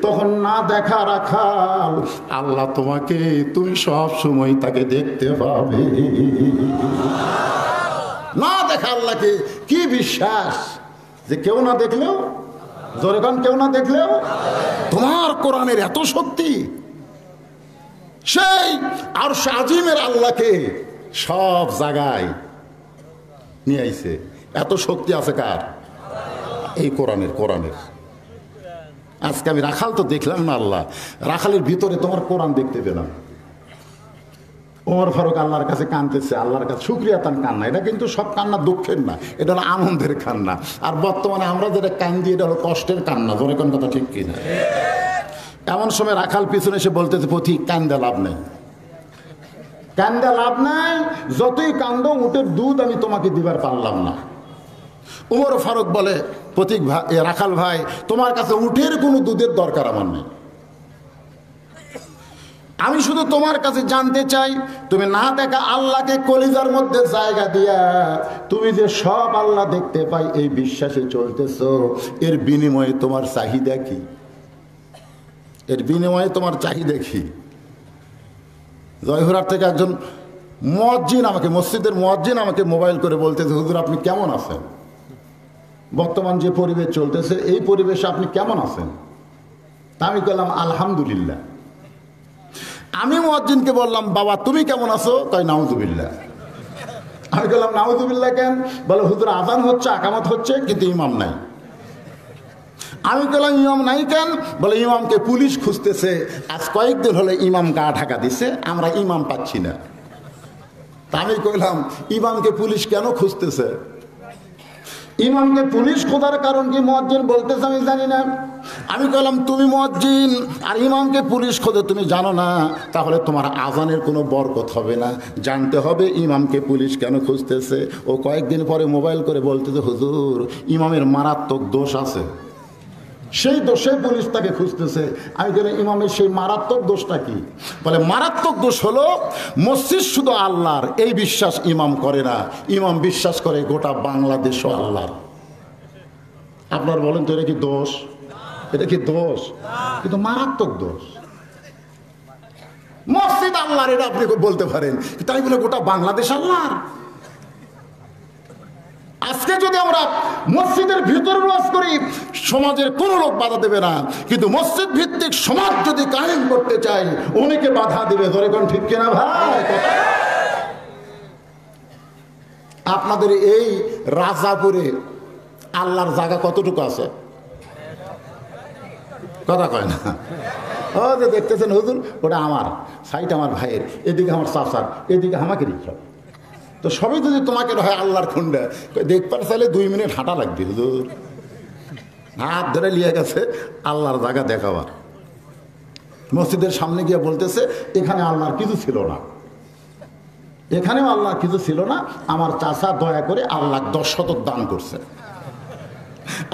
তখন না দেখা রাখাল আল্লাহ তোমাকে, তুমি সব সময় তাকে দেখতে পাবে। না দেখা আল্লাহকে কি বিশ্বাস যে কেউ না দেখলেও, যখন কেউ না দেখলেও তোমার কোরআনের এত শক্তি। সেই আরশ আজিমের আল্লাহকে সব জায়গায় নিয়ে আইছে, এত শক্তি আছে কার? এই কোরআনের। আজকে আমি রাখাল তো দেখলাম না, আল্লাহ রাখালের ভিতরে তোমার কোরআন দেখতে পেলাম। ওমর ফারুক আল্লাহর কাছে কাঁদতেছে, আল্লাহর কাছে শুকরিয়া তার কান্না। এটা কিন্তু সব কান্না দুঃখের না, এটা হলো আনন্দের কান্না। আর বর্তমানে আমরা যেটা কান্দি এটা হলো কষ্টের কান্না। ধরে কোন কথা ঠিক কিনা? এমন সময় রাখাল পিছনে এসে বলতেছে, পথিক কান্দা লাভ নেই, কান্দা লাভ নাই, যতই কান্দ উটের দুধ আমি তোমাকে দিবার পারলাম না। ওমর ফারুক বলে, পথিক ভাই, রাখাল ভাই, তোমার কাছে উটের কোনো দুধের দরকার আমার নেই, আমি শুধু তোমার কাছে জানতে চাই, তুমি না দেখা আল্লাহকে কলিজার মধ্যে জায়গা দিয়া তুমি যে সব আল্লাহ দেখতে পাই এই বিশ্বাসে চলতেছো, এর বিনিময়ে তোমার চাহিদা কি? এর বিনিময়ে তোমার চাহিদা কি? জয়পুরহাট থেকে একজন মুয়াজ্জিন আমাকে, মসজিদের মুয়াজ্জিন আমাকে মোবাইল করে বলতেছে, হুজুর আপনি কেমন আছেন? বর্তমান যে পরিবেশ চলতেছে এই পরিবেশে আপনি কেমন আছেন? তা আমি বললাম আলহামদুলিল্লাহ। আমি মুয়াজ্জিনকে বললাম, বাবা তুমি কেমন আছো? কয় নাউজুবিল্লাহ। আমি বললাম নাউজুবিল্লাহ কেন? বলে হুজুর আযান হচ্ছে, আকামত হচ্ছে, কিন্তু ইমাম নাই। আমি বললাম ইমাম নাই কেন? বলে ইমামকে পুলিশ খুঁজতেছে, আজ কয়েকদিন হলে ইমাম গা ঢাকা দিছে, আমরা ইমাম পাচ্ছি না। তা আমি কইলাম ইমামকে পুলিশ কেন খুঁজতেছে? ইমামকে পুলিশ খোঁজার কারণ কি মুয়াজ্জিন বলতেছে আমি জানি না। আমি কইলাম তুমি মুয়াজ্জিন আর ইমামকে পুলিশ খোঁজে তুমি জানো না, তাহলে তোমার আজানের কোনো বরকত হবে না। জানতে হবে ইমামকে পুলিশ কেন খুঁজতেছে। ও কয়েকদিন পরে মোবাইল করে বলতেছে, হুজুর ইমামের মারাত্মক দোষ আছে, সেই দোষে পুলিশ তাকে খুঁজতেছে। আমি বলি ইমামের সেই মারাত্মক দোষটা কি? বলে মারাত্মক দোষ হলো মসজিদ শুধু আল্লাহর এই বিশ্বাস ইমাম করে না, ইমাম বিশ্বাস করে গোটা বাংলাদেশও আল্লাহর। আপনার বলেন তো এটা কি দোষ? এটা কি দোষ? কিন্তু মারাত্মক দোষ। মসজিদ আল্লাহর এটা আপনি বলতে পারেন, তাই বলে গোটা বাংলাদেশ আল্লাহর? আজকে যদি আমরা মসজিদের ভিতরে বাস করি সমাজের কোনো লোক বাধা দেবে না, কিন্তু মসজিদ ভিত্তিক সমাজ যদি কায়েম করতে চাই অনেকে বাধা দেবে। ধরে কোন ঠিক কিনা ভাই? আপনাদের এই রাজাপুরে আল্লাহর জায়গা কতটুকু আছে? কথা কয় না। ও যে দেখতেছেন হুজুর ওটা আমার সাইট, আমার ভাইয়ের, এদিকে আমার চাচার, এদিকে আমাকে রিক্সা। তো সবই যদি তোমাকে হয় আল্লাহর খুন্ডা, দেখবার চাইলে 2 মিনিট হাঁটা লাগবে। হুজুর হাত ধরে লিয়ে গেছে আল্লাহর জায়গা দেখাবার। মসজিদের সামনে গিয়ে বলতেছে এখানে আল্লাহর কিছু ছিল না, এখানেও আল্লাহর কিছু ছিল না, আমার চাচা দয়া করে আল্লাহ 10 শতক দান করছে,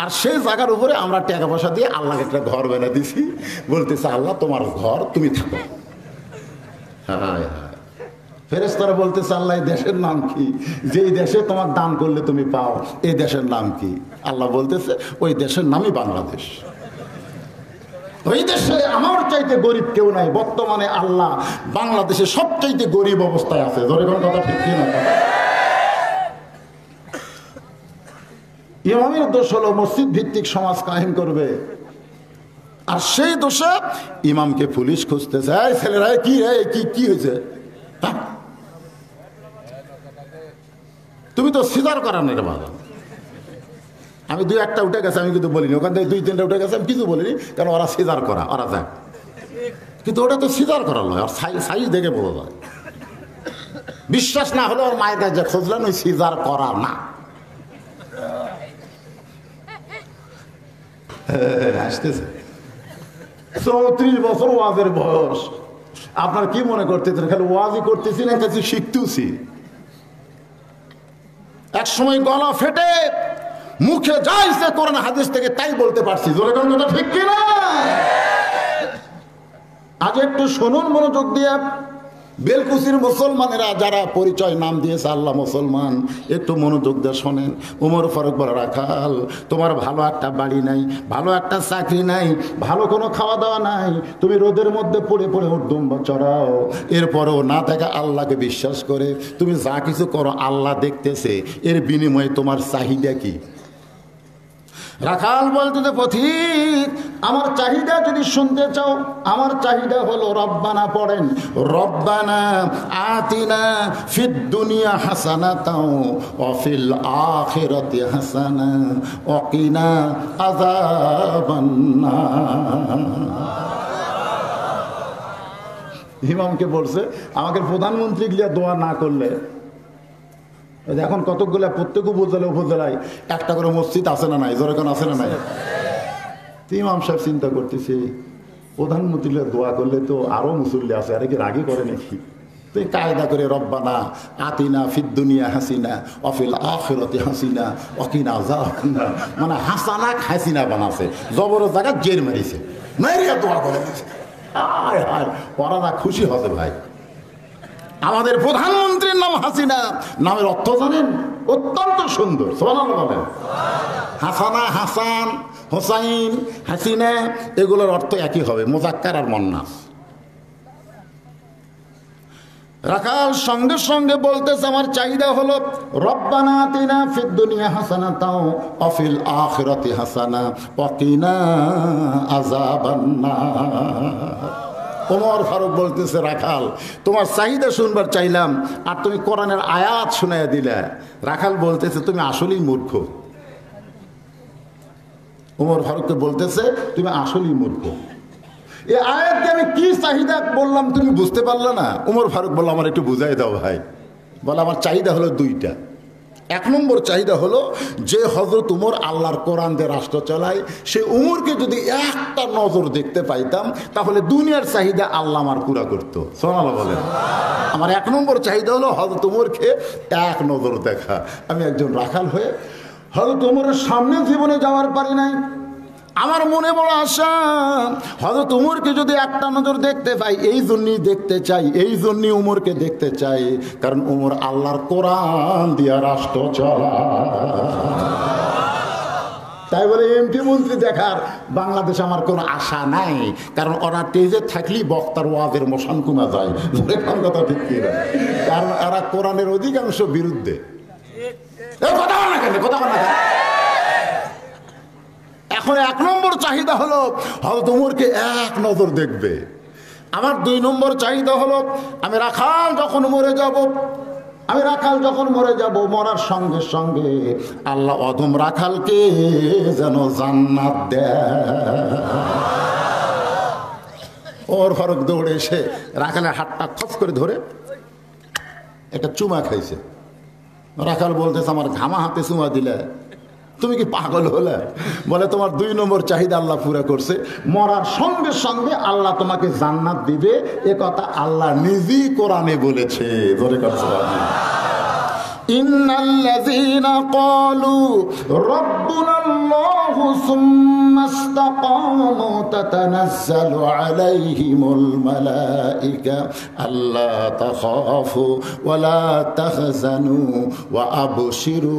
আর সেই জায়গার উপরে আমরা টাকা পয়সা দিয়ে আল্লাহকে একটা ঘর বেনা দিছি। বলতেছে আল্লাহ তোমার ঘর, তুমি থাকো। হায় হায়। ফেরেশতারা বলতেছে আল্লাহ এই দেশের নাম কি? যেই দেশে তোমার দান করলে তুমি পাও, এই দেশের নাম কি? আল্লাহ বলতেছে ওই দেশের নামই বাংলাদেশ। ওই দেশে আমার চাইতে গরিব কেউ নাই। বর্তমানে আল্লাহ বাংলাদেশে সবচাইতে গরিব অবস্থায় আছে। ধরে কোন কথা ঠিক কিনা? ইমামের দোষ হলো মসজিদ ভিত্তিক সমাজ কায়েম করবে, আর সেই দোষে ইমামকে পুলিশ খুঁজতেছে। এই ছেলেরা কি কি হয়েছে? তুমি তো সিজার করানোর বাবা। আমি 2-1টা উঠে গেছে, আমি কিন্তু বলিনি। ওখান থেকে 2-3টা উঠে গেছে, আমি কিছু বলিনি, কারণ ওরা সিজার করা, ওরা যায়। কিন্তু ওটা তো সিজার করা নয়, আর সাইজ দেখে বলা যায়। বিশ্বাস না হলে ওর মায়ের কাছে খুঁজলেন, ওই সিজার করা না। আসতেছে 34 বছর ওয়াজের বয়স। আপনার কি মনে করতেছেন খালি ওয়াজই করতেছি না, কাছে শিখতেছি? এক সময় গলা ফেটে মুখে যাইছে কোরআন হাদিস থেকে তাই বলতে পারছি। জোরে কোন কথা ঠিক কিনা? আজ একটু শুনুন মনোযোগ দিয়ে। বেলকুচির মুসলমানেরা যারা পরিচয় নাম দিয়েছে আল্লাহ মুসলমান, একটু মনোযোগ দিয়ে শোনেন। উমর ফারুক বলে, রাখাল তোমার ভালো একটা বাড়ি নাই, ভালো একটা চাকরি নাই, ভালো কোনো খাওয়া দাওয়া নাই, তুমি রোদের মধ্যে পড়ে পড়ে উদ্দম্ব চড়াও, এরপরেও না থাকে আল্লাহকে বিশ্বাস করে তুমি যা কিছু করো আল্লাহ দেখতেছে, এর বিনিময়ে তোমার চাহিদা কি? রাখাল বলতে, পথিক আমার চাহিদা যদি শুনতে চাও, আমার চাহিদা হলো রব্বানা পড়েন, রব্বানা আতিনা ফিদ দুনিয়া হাসানাতাও ওয়া ফিল আখিরাতি হাসানা ওয়া কিনা আযাবান নার। ইমামকে বলছে আমাকে প্রধানমন্ত্রী গিয়ে দোয়া না করলে, এখন কতকগুলা প্রত্যেক উপজেলায় একটা করে মসজিদ আছে না নাই? যেরকম আছে না নাই? ইমাম সাহেব চিন্তা করতেছে প্রধানমন্ত্রী দোয়া করলে তো আরো মুসল্লি আছে, আরে কি রাগি করে নাকি? তো কায়দা করে রব্বানা আতিনা ফিদ দুনিয়া হাসিনা ওয়া ফিল আখিরাতি হাসিনা ওয়া কিনা আযাবান নার, মানে হাসানা হাসিনা বানাছে, জবর জায়গা জের মারিছে, মারিয়া দোয়া করে দিয়েছে। হায় হায়, ওরা খুশি হবে ভাই। আমাদের প্রধানমন্ত্রীর নাম হাসিনা, নামের অর্থ জানেন? অত্যন্ত সুন্দর। সুবহানাল্লাহ বলেন। হাসানা, হাসান, হোসাইন, হাসিনা এগুলোর অর্থ একই হবে, মুজাক্কার আর মুন্নাস। রাখাল সঙ্গে সঙ্গে বলতেছে আমার চাহিদা হলো রব্বানা আতিনা ফিদ দুনিয়া হাসানাতাও ওয়া ফিল আখিরাতি হাসানা ওয়া কিনা আযাবান নার। ওমর ফারুক বলতেছে, রাখাল তোমার চাহিদা শুনবার চাইলাম আর তুমি কোরআনের আয়াত শুনাইয়া দিলে। রাখাল বলতেছে তুমি আসলেই মূর্খ। ওমর ফারুককে বলতেছে তুমি আসলেই মূর্খ। এই আয়াত দিয়ে আমি কি চাহিদা বললাম তুমি বুঝতে পারলে না? ওমর ফারুক বলল আমার একটু বুঝাই দাও ভাই। বলে আমার চাহিদা হলো দুইটা। এক নম্বর চাহিদা হলো যে হযরত উমর আল্লাহর কোরআন দিয়ে রাষ্ট্র চালায়, সে উমরকে যদি একটা নজর দেখতে পাইতাম তাহলে দুনিয়ার চাহিদা আল্লাহ আমার পুরা করতো। সুবহানাল্লাহ বলেন। আমার এক নম্বর চাহিদা হলো হযরত উমরকে এক নজর দেখা। আমি একজন রাখাল হয়ে হযরত উমরের সামনে জীবনে যাওয়ার পারি নাই। আমার মনে বড় আশা হযরত উমরকে যদি একটা নজর দেখতে পাই, এই জন্যই দেখতে চাই, এই জন্যই উমরকে দেখতে চাই, কারণ উমর আল্লাহর কোরআন দিয়া রাষ্ট্র চালায়। তাই বলে এমপি মন্ত্রী দেখার বাংলাদেশে আমার কোনো আশা নাই, কারণ ওরা তেজে থাকলেই বক্তার ওয়াজের মশান কমা যায়। কথা ঠিক কিনা? কারণ এরা কোরআনের অধিকাংশ বিরুদ্ধে। কথা বল না কেন, কথা বল না কেন? এখন এক নম্বর চাহিদা হলো হযরত উমরকে এক নজর দেখবে। আমার দুই নম্বর চাহিদা হলো আমি রাখাল যখন মরে যাব, মরার সঙ্গে সঙ্গে আল্লাহ অদম রাখালকে যেন জান্নাত দেয়। ওমর ফারুক দৌড়ে এসে রাখালের হাতটা খস করে ধরে একটা চুমা খাইছে। রাখাল বলতেছে আমার ঘামা হাতে চুমা দিলে তুমি কি পাগল হলে? বলে তোমার দুই নম্বর চাহিদা আল্লাহ পুরা করছে, মরার সঙ্গে সঙ্গে আল্লাহ তোমাকে জান্নাত দিবে, এ কথা আল্লাহ নিজেই কোরআনে বলেছে। ধরে করছে ইন্নাল্লাযীনা ক্বালু রাব্বুনাল্লাহু সুম্মা ইসতাকামু তাতানাজ্জালু আলাইহিমুল মালায়েকা আল্লা তাখাফু ওয়া লা তাহজানু ওয়া আবশিরু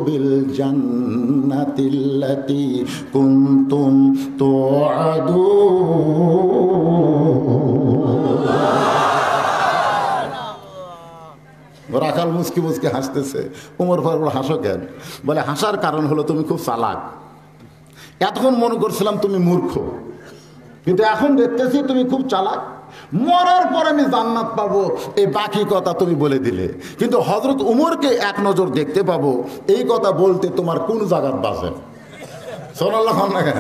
বিল জান্নাতিল্লাতী কুনতুম তুআদুন। রাখাল মুচকি মুচকি হাসতেছে। উমর ফারুক হাসো কেন? বলে হাসার কারণ হলো তুমি খুব চালাক। এতক্ষণ মনে করছিলাম তুমি মূর্খ, কিন্তু এখন দেখতেছি তুমি খুব চালাক। মরার পর আমি জান্নাত পাবো এই বাকি কথা তুমি বলে দিলে, কিন্তু হযরত উমরকে এক নজর দেখতে পাবো এই কথা বলতে তোমার কোন জায়গার বাজে? সুবহানাল্লাহ না কেন?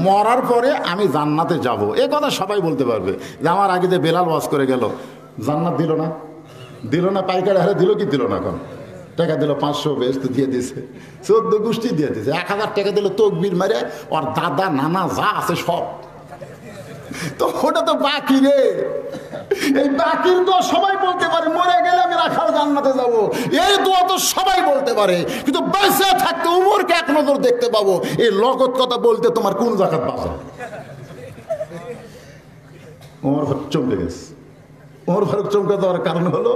মরার পরে আমি জান্নাতে যাব, এ কথা সবাই বলতে পারবে যে আমার আগে যে বেলাল ওয়াজ করে গেল জান্নাত দিল না, পাইকারি হারে দিল কি দিল না? এখন টাকা দিল 500, বেস্ট দিয়ে দিছে, 14 গোষ্ঠী দিয়ে দিছে, 1000 টাকা দিল তকবির মারে, ওর দাদা নানা যা আছে সব। তো ওটা তো বাকি রে, এই বাকির দোয়া সবাই বলতে পারে, মরে গেলে আমি রাখাল জান্নাতে যাব, এই দোয়া তো সবাই বলতে পারে, কিন্তু বেঁচে থাকতে উমরকে এক নজর দেখতে পাবো, এই লগত কথা বলতে তোমার কোন জাকাত বাঁচা? ওমর চমকে গেছে। ওমর ফারুক চমকে দেওয়ার কারণ হলো,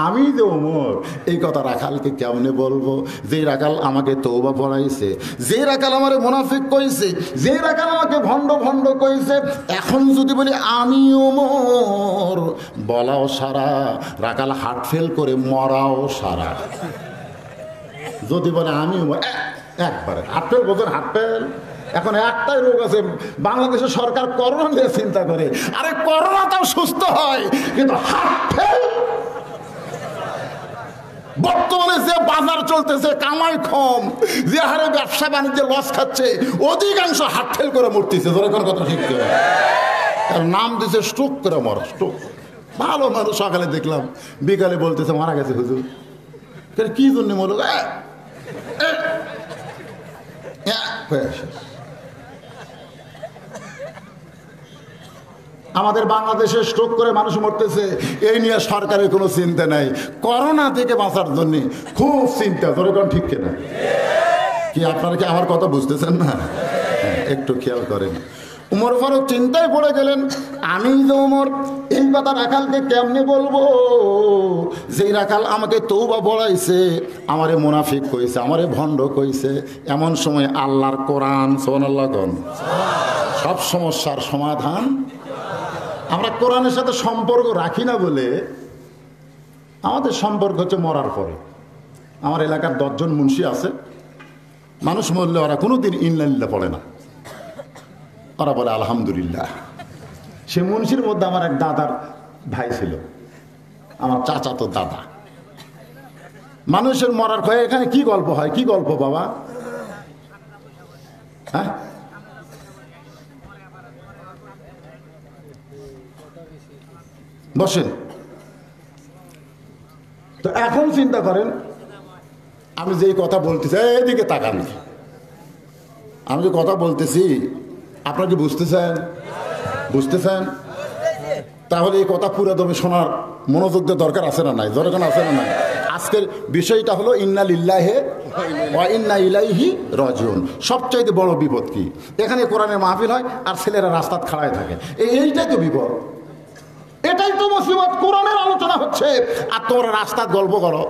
আমি যে ওমর এই কথা রাখালকে কেমনে বলবো? যে রাখাল আমাকে তওবা পড়াইছে, যে রাখাল আমারে মুনাফিক কইছে, যে রাখাল আমাকে ভণ্ড ভণ্ড কইছে, এখন যদি বলি আমি ওমর, বলাও সারা, রাখাল হার্ট ফেল করে মরাও সারা। যদি বলে আমি ওমর, একবারে হার্ট ফেল, বোঝেন হার্ট ফেল। এখন একটাই রোগ আছে, বাংলাদেশের সরকার করোনা নিয়ে চিন্তা করে, আরে করোনাটাও সুস্থ হয়, কিন্তু হার্ট ফেল। বর্তমানে যে বাজার চলতেছে, কামাই কম, যে হারে ব্যবসা বাণিজ্যে লস খাচ্ছে, অধিকাংশ হার্ট ফেল করে মরতেছে। যখন কথা ঠিক করে তার নাম দিছে স্ট্রোক করে মরা, স্ট্রোক। ভালো মানুষ সকালে দেখলাম, বিকালে বলতেছে মারা গেছে হুজুর। কি জন্য মরল? আমাদের বাংলাদেশে স্ট্রোক করে মানুষ মরতেছে, এই নিয়ে সরকারের কোনো চিন্তা নাই। করোনা থেকে বাঁচার জন্য খুব চিন্তা, যেরকম ঠিক কিনা? কি আপনারা কি আমার কথা বুঝতেছেন না? একটু খেয়াল করেন। উমর ফারুক চিন্তায় পড়ে গেলেন, আমি যে উমর এই কথা রাখালকে কেমনে বলবো? যেই রাখাল আমাকে তওবা পড়াইছে, আমারে মুনাফিক কইছে, আমারে ভণ্ড কইছে। এমন সময় আল্লাহর কোরআন, সুবহানাল্লাহ, সব সমস্যার সমাধান। আমরা কোরআনের সাথে সম্পর্ক রাখি না বলে আমাদের সম্পর্ক হচ্ছে মরার পরে। আমার এলাকার 10 জন মুন্সি আছে, মানুষ মরলে ওরা কোনোদিন ইন্নালিল্লাহ পড়ে না, ওরা বলে আলহামদুলিল্লাহ। সে মুন্সির মধ্যে আমার এক দাদার ভাই ছিল, আমার চাচা তো দাদা। মানুষের মরার ভয়ে এখানে কি গল্প হয়? কি গল্প বাবা? হ্যাঁ, বসেন। তো এখন চিন্তা করেন, আমি যে কথা বলতেছি, এইদিকে তাকান, আমি যে কথা বলতেছি আপনারা কি বুঝতেছেন? বুঝতেছেন? তাহলে এই কথা পুরো দমে শোনার মনোযোগ দেওয়ার দরকার আছে না নাই? দরকার আছে না নাই? আজকের বিষয়টা হলো ইন্না লিল্লাহি ওয়া ইন্না ইলাইহি রাজিউন। সবচাইতে বড় বিপদ কি? এখানে কোরআনের মাহফিল হয় আর ছেলেরা রাস্তায় খাড়ায় থাকে, এইটাই তো বিপদ, এটাই তো মুসিবত। কোরআনের আলোচনা হচ্ছে আর তোমরা রাস্তায় গল্প করো।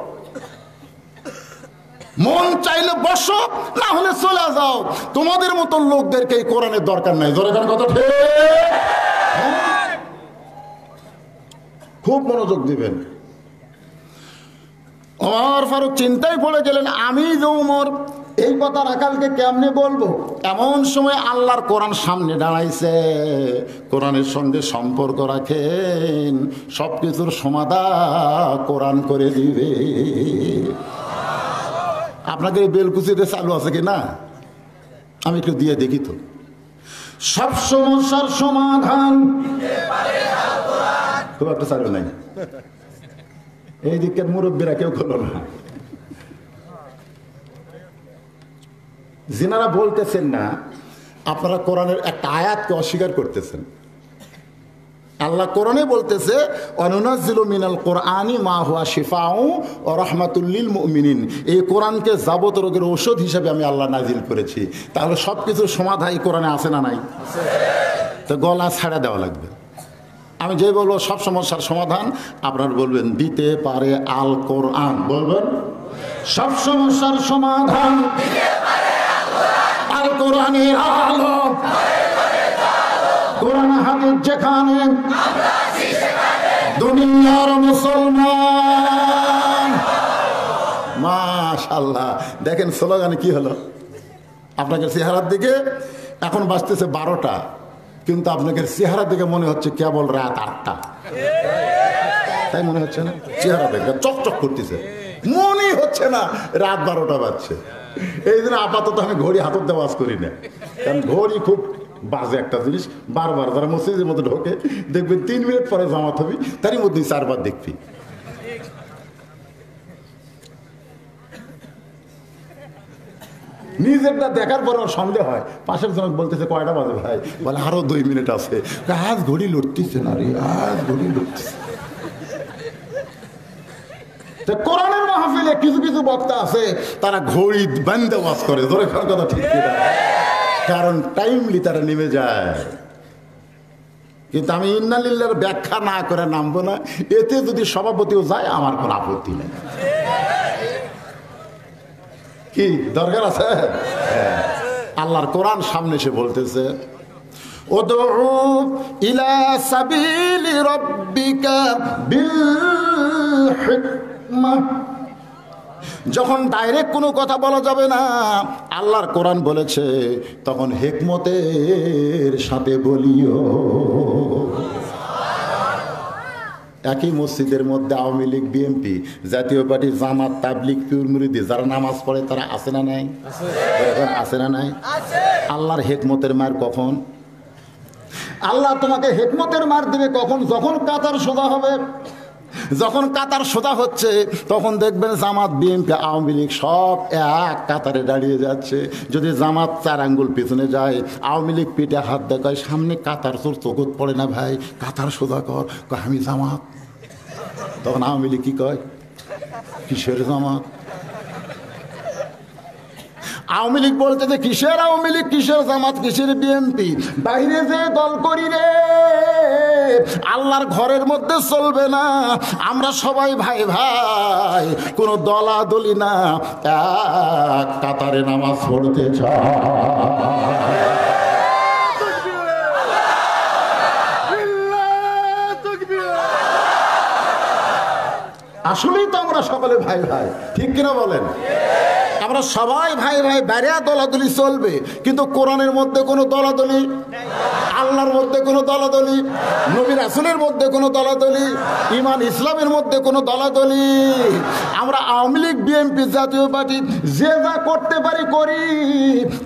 মন চাইলে বসো, না হলে চলে যাও। তোমাদের মতো লোকদেরকে এই কোরআনের দরকার নাই। দরকার কথা ঠিক, খুব মনোযোগ দিবেন। ওমর ফারুক চিন্তায় পড়ে গেলেন, আমি যে উমর এই কথা রাখালকে কেমনে বলবো? এমন সময় আল্লাহর কোরআন সামনে দাঁড়াইছে। কোরআনের সঙ্গে সম্পর্ক রাখেন, সবকিছুর সমাধান কোরআন করে দিবে। আপনাদের বেলকুচিতে চালু আছে কি না? আমি একটু দিয়ে দেখি তো। সব সমস্যার সমাধান খুব একটা চালু নাই, এই দিকের মুরব্বীরা কেউ খোলো না। যিনারা বলতেছেন না, আপনারা কোরআনের একটা আয়াতকে অস্বীকার করতেছেন। আল্লাহ কোরআনে বলতেছে, অনুনাজ্জিলু মিনাল কোরআনি মা হুয়া শিফাউ ওয়া রাহমাতুল লিল মুমিনিন। এই কোরআনকে যাবত রোগের ঔষধ হিসেবে আমি আল্লাহ নাজিল করেছি। তাহলে সব কিছুর সমাধান এই কোরআনে আছে না নাই? তো গলা ছাড়া দেওয়া লাগবে। আমি যে বলবো সব সমস্যার সমাধান, আপনারা বলবেন দিতে পারে আল কোরআন। বলবেন সব সমস্যার সমাধান আল কোরআনের আলো। কোরআন হাদিস যেখানে দুনিয়ার মুসলমান। মাশাআল্লাহ, দেখেন স্লোগানে কি হলো? আপনাকে চেহারার দিকে এখন বাজতেছে 12টা, কিন্তু আপনাকে চেহারার দিকে মনে হচ্ছে কেবল রাত 8টা। তাই মনে হচ্ছে না? চেহারা দেখে চকচক করতেছে, মনে হচ্ছে না রাত 12টা বাজছে। এই জন্য আপাতত আমি ঘড়ি হাতত দেওয়াজ করি না, কারণ ঘড়ি খুব বাজে একটা জিনিস। বারবার যারা মসজিদের মধ্যে ঢোকে দেখবেন 3 মিনিট পরে জামাত হবি, তারই মধ্যে 4 বার দেখবি। নিজেরটা দেখার পর ওর সন্দেহ হয়। পাশের জনক বলতেছে কয়টা বাজে ভাই? বলে আরো 2 মিনিট আছে। আজ ঘড়ি লড়তেছে না রে, আজ ঘড়ি লড়তেছে। কোরআনের মাহফিলে কিছু কিছু বক্তা আছে তারা ঘড়ি বান্ধে ওয়াজ করে, ধরে খাওয়ার কথা ঠিক কিনা, কারণ টাইমলি তারা নেমে যায়। কিন্তু আমি ইন্নালিল্লাহর ব্যাখ্যা না করে নামবো না। এতে যদি সভাপতিও যায় আমার কোনো আপত্তি নেই। কি দরকার আছে? আল্লাহর কোরআন সামনে এসে বলতেছে উদউ ইলা সাবিলি রাব্বিকা বিল হিকমাহ। যখন ডাইরেক্ট কোনো কথা বলা যাবে না, আল্লাহর কোরআন বলেছে তখন হিকমতের সাথে বলিও। একই মসজিদের মধ্যে আওয়ামী লীগ, বিএনপি, জাতীয় পার্টি, জামাত, তাবলিগ, পীর মুরিদি যারা নামাজ পড়ে তারা আছে না নাই? আছে না নাই? আল্লাহর হিকমতের মার কখন? আল্লাহ তোমাকে হিকমতের মার দিবে কখন? যখন কাতার সোজা হবে। যখন কাতার সোজা হচ্ছে তখন দেখবেন জামাত, বিএনপি, আওয়ামী লীগ সব এক কাতারে দাঁড়িয়ে যাচ্ছে। যদি জামাত 4 আঙ্গুল পিছনে যায়, আওয়ামী লীগ পিঠে হাত দেখায়, সামনে কাতার তোর চোখত পড়ে না ভাই, কাতার সোজা কর। আমি জামাত। তখন আওয়ামী লীগ কি কয়? কিসের জামাত? আওয়ামী লীগ বলতে যে কিসের আওয়ামী লীগ, কিসের জামাত, কিসের বিএনপি? বাইরে যে দল করি রে, আল্লাহর ঘরের মধ্যে চলবে না। আমরা সবাই ভাই ভাই, কোন দলাদলি না, এক কাতারে নামাজ পড়তে চাই। আসলেই তো আমরা সকলে ভাই ভাই, ঠিক কিনা বলেন? আমরা সবাই ভাই ভাই, বাইরে দলাদলি চলবে, কিন্তু কোরআনের মধ্যে কোনো দলাদলি, আল্লাহর মধ্যে কোনো দলাদলি, নবী রাসূলের মধ্যে কোনো দলাদলি, ঈমান ইসলামের মধ্যে কোনো দলাদলি। আমরা আওয়ামী লীগ, বিএনপি, জাতীয় পার্টি যে যা করতে পারি করি,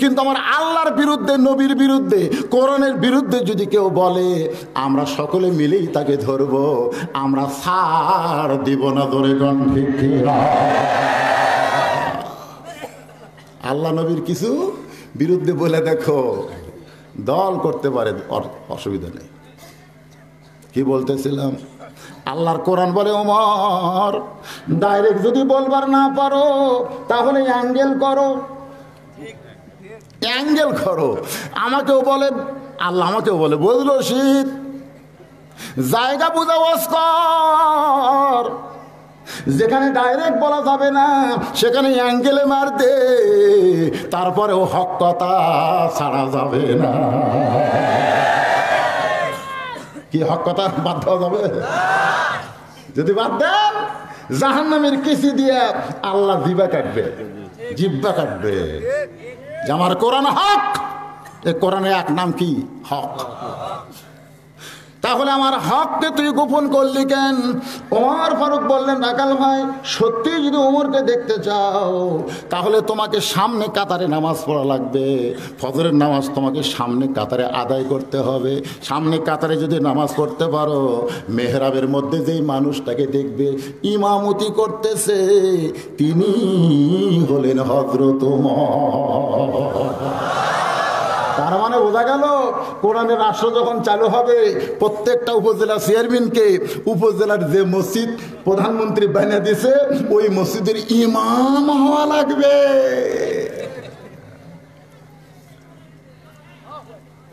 কিন্তু আমার আল্লাহর বিরুদ্ধে, নবীর বিরুদ্ধে, কোরআনের বিরুদ্ধে যদি কেউ বলে, আমরা সকলে মিলেই তাকে ধরব, আমরা ছাড় দিব না। ধরে ঠিক কিনা? আল্লাহ নবীর কিছু বিরুদ্ধে বলে দেখো, দল করতে পারে, অসুবিধা নেই। কি বলতেছিলাম? আল্লাহর কোরআন বলে ওমর, ডাইরেক্ট যদি বলবার না পারো তাহলে অ্যাঙ্গেল করো, অ্যাঙ্গেল করো। আমাকেও বলে আল্লাহ, আমাকেও বলে বদল শীত, জায়গা বুঝা ওয়াজ কর। যেখানে ডাইরেক্ট বলা যাবে না সেখানে অ্যাঙ্গেলে মার দে, তারপরে ও হক কথা ছাড়া যাবে না। কি হক কথা বাদ দেওয়া যাবে? যদি বাদ দেন, জাহান্নামের কিসি দিয়ে আল্লাহ জিবা কাটবে, জিব্বা কাটবে। যে আমার কোরআন হক, এ কোরআনের এক নাম কি? হক। তাহলে আমার হককে তুই গোপন করলি কেন? ওমর ফারুক বললেন, রাকাল ভাই, সত্যি যদি ওমরকে দেখতে চাও তাহলে তোমাকে সামনে কাতারে নামাজ পড়া লাগবে। ফজরের নামাজ তোমাকে সামনে কাতারে আদায় করতে হবে। সামনে কাতারে যদি নামাজ পড়তে পারো, মেহরাবের মধ্যে যেই মানুষটাকে দেখবে ইমামতি করতেছে, তিনি হলেন হযরত ওমর। তার মানে বোঝা গেল, কোরআনের রাষ্ট্র যখন চালু হবে, প্রত্যেকটা উপজেলা চেয়ারম্যানকে উপজেলার যে মসজিদ প্রধানমন্ত্রী বানিয়ে দিয়েছে, ওই মসজিদের ইমাম হওয়া লাগবে।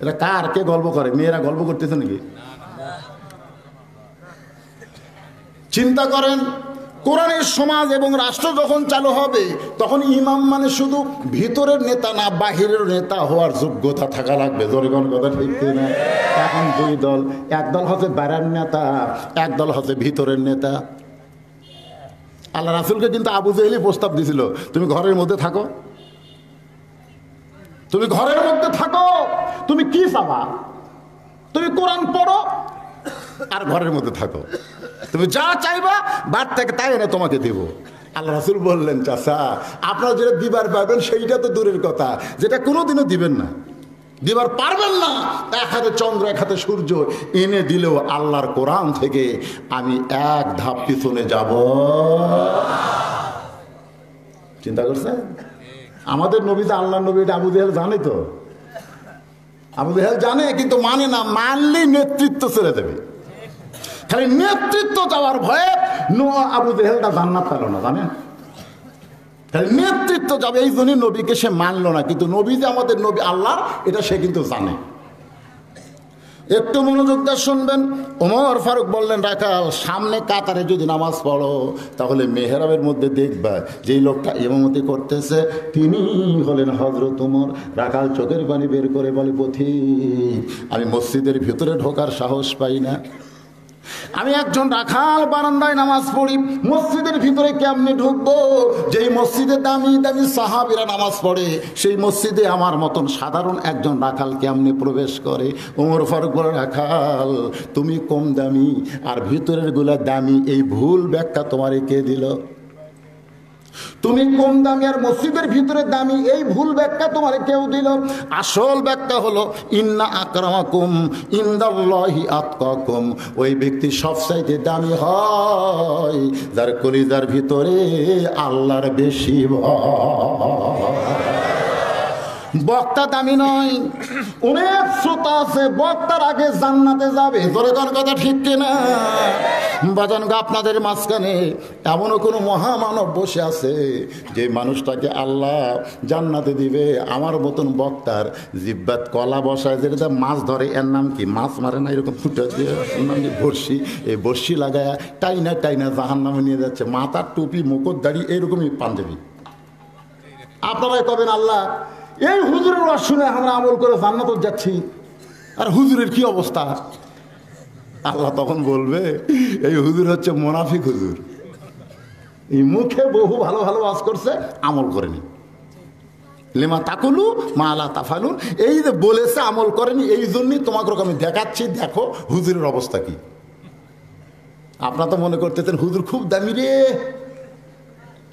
এটা কার? কে গল্প করে? মেয়েরা গল্প করতেছে নাকি? চিন্তা করেন, কোরআনের সমাজ এবং রাষ্ট্র যখন চালু হবে, তখন ইমাম মানে শুধু ভিতরের নেতা না, বাহিরের নেতা হওয়ার যোগ্যতা থাকা লাগবে। জোরেগণ কথা ঠিক না? এখন 2 দল, এক দল হচ্ছে বাইরের নেতা, এক দল হচ্ছে ভিতরের নেতা। আল্লাহ রাসূলকে কিন্তু আবু জেহেলই প্রস্তাব দিয়েছিল, তুমি ঘরের মধ্যে থাকো, তুমি ঘরের মধ্যে থাকো, তুমি কি চাবা? তুমি কোরআন পড়ো আর ঘরের মধ্যে থাকো, তুমি যা চাইবা বাদ থেকে তাই এনে তোমাকে দেব। আল্লাহ রাসূল বললেন, চাচা আপনারা যেটা দিবার পাবেন সেইটা তো দূরের কথা, যেটা কোনোদিনও দিবেন না, দিবার পারবেন না। এক হাতে চন্দ্র, এক হাতে সূর্য এনে দিলেও আল্লাহর কোরআন থেকে আমি এক ধাপ পিছনে যাব। চিন্তা করছেন? আমাদের নবী যে আল্লাহ নবী, এটা আবু জেহেল জানে তো। আবু জেহেল জানে, কিন্তু মানে না। মানলেই নেতৃত্ব ছেড়ে দেবে। খালি নেতৃত্ব যাওয়ার ভয়ে আবু জেহেলটা জান্নাত পেল না, জানেন? খালি নেতৃত্ব যাবে এই জন্যই নবীকে সে মানলো না। কিন্তু নবী যে আমাদের নবী আল্লাহ, এটা সে কিন্তু জানে। একটু মনোযোগ দিয়ে শুনবেন। ওমর ফারুক বললেন, রাখাল সামনে কাতারে যদি নামাজ পড়ো তাহলে মেহরাবের মধ্যে দেখবা যেই লোকটা ইমামতি করতেছে তিনি হলেন হযরত ওমর। রাখাল চোখের পানি বের করে বলে, পথিক আমি মসজিদের ভিতরে ঢোকার সাহস পাই না। আমি একজন রাখাল, বারান্দায় নামাজ পড়ি, মসজিদের ভিতরে কেমনে ঢুকবো? যেই মসজিদে দামি দামি সাহাবীরা নামাজ পড়ে সেই মসজিদে আমার মতন সাধারণ একজন রাখাল কেমনে প্রবেশ করে? ওমর ফারুক বলে, রাখাল তুমি কম দামি আর ভিতরের গুলা দামি, এই ভুল ব্যাখ্যা তোমারে কে দিল? তুমি কম দামি আর মসজিদের ভিতরে দামি, এই ভুল ব্যাখ্যা তোমার কেউ দিল? আসল ব্যাখ্যা হলো ইন্না আকরামাকুম ইনদাল্লাহি আতকাকুম। ওই ব্যক্তি সবচাইতে দামি হয় যার কলিজার ভিতরে আল্লাহর বেশি ভয়। বক্তা দামি নয়, অনেক শ্রোতা আছে বক্তার আগে জান্নাতে যাবে। তোর কথা ঠিক কিনা? বাজান গো, আপনাদের মাঝখানে এমনও কোনো মহামানব বসে আছে যে মানুষটাকে আল্লাহ জান্নাতে দিবে। আমার মতন বক্তার জিব্বাত কলা বসায়, যেটা মাছ ধরে, এর নাম কি? মাছ মারে না, এরকম ফুটে দিয়ে নাম কি? বড়শি। এই বড়শি লাগায় টাইনা টাইনা জাহান্নামে নিয়ে যাচ্ছে। মাথার টুপি, মুকুট, দাড়ি, এইরকমই পাঞ্জাবি। আপনারাই কবেন, আল্লাহ এই হুজুরের ওয়াজ শুনে আমরা আমল করে জান্নাতে যাচ্ছি, আর হুজুরের কি অবস্থা? আল্লাহ তখন বলবে, এই হুজুর হচ্ছে মুনাফিক হুজুর। এই মুখে বহু ভালো ভালো ওয়াজ করছে, আমল করেনি। লেমা তাকুলু মালা তাফালুন, এই যে বলেছে আমল করেনি, এই জন্যই তোমাকে আমি দেখাচ্ছি, দেখো হুজুরের অবস্থা কি। আপনারা তো মনে করতেছেন হুজুর খুব দামি রে,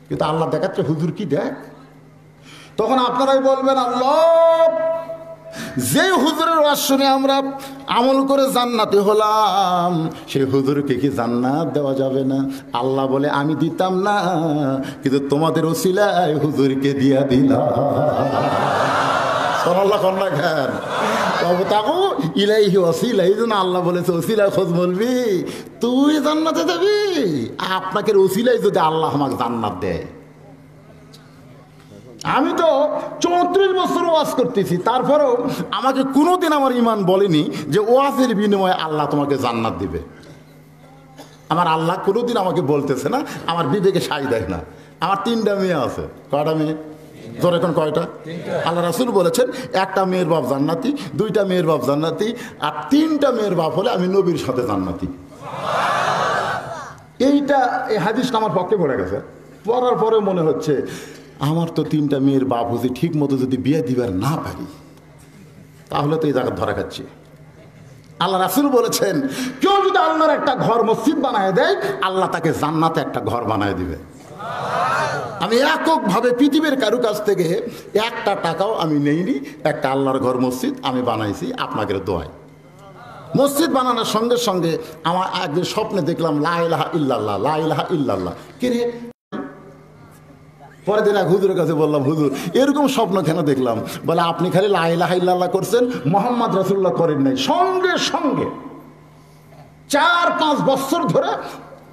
কিন্তু আল্লাহ দেখাচ্ছে হুজুর কি দেখ। তখন আপনারাই বলবেন, আল্লাহ যে হুজুরের ওয়াজ শুনে আমরা আমল করে জান্নাতে হলাম, সেই হুজুরকে কি জান্নাত দেওয়া যাবে না? আল্লাহ বলে, আমি দিতাম না, কিন্তু তোমাদের ওসিলায় হুজুরকে দিয়া দিলাম। সাল্লাল্লাহু আলাইহি খান তবে তাকু ইলাইহি ওসিলা। এই জন্য আল্লাহ বলেছে ওসিলা খোঁজ বলবি, তুই জান্নাতে যাবি। আপনাকে ওসিলাই যদি আল্লাহ আমাকে জান্নাত দেয়। আমি তো 34 বছর ওয়াজ করতেছি, তারপরেও আমাকে কোনোদিন আমার ইমান বলেনি যে ওয়াজের বিনিময়ে আল্লাহ তোমাকে জান্নাত দিবে। আমার আল্লাহ কোনোদিন আমাকে বলতেছে না, আমার বিবেকে সাই দেয় না। আমার 3টা মেয়ে আছে। কয়টা মেয়ে? তোর এখন কয়টা? আল্লাহ রাসূল বলেছেন, একটা মেয়ের বাপ জান্নাতি, 2টা মেয়ের বাপ জান্নাতি, আর 3টা মেয়ের বাপ হলে আমি নবীর সাথে জান্নাতি। এই হাদিসটা আমার পক্ষে পড়ে গেছে। পড়ার পরে মনে হচ্ছে আমার তো 3টা মেয়ের বাপ হচ্ছে, ঠিক মতো যদি বিয়ে দিবার না পারি তাহলে তো এই জায়গা ধরা খাচ্ছি। আল্লাহ রাসূল বলেছেন, কেউ যদি আল্লাহর একটা ঘর মসজিদ বানায় দেয়, আল্লাহ তাকে জান্নাতে একটা ঘর বানায় দিবে। আমি এককভাবে পৃথিবীর কারো কাছ থেকে 1টা টাকাও আমি নেইনি। একটা আল্লাহর ঘর মসজিদ আমি বানাইছি আপনাদের দোয়ায়। মসজিদ বানানোর সঙ্গে সঙ্গে আমার একদিন স্বপ্নে দেখলাম লা ইলাহা ইল্লাল্লাহ, লা ইলাহা ইল্লাল্লাহ। কে রে? পরের দিন এক হুজুরের কাছে বললাম, হুজুর এরকম স্বপ্ন কেন দেখলাম? বলে, আপনি খালি লা ইলাহা ইল্লাল্লাহ করছেন, মুহাম্মদ রাসূলুল্লাহ করেন নাই। সঙ্গে সঙ্গে 4-5 বছর ধরে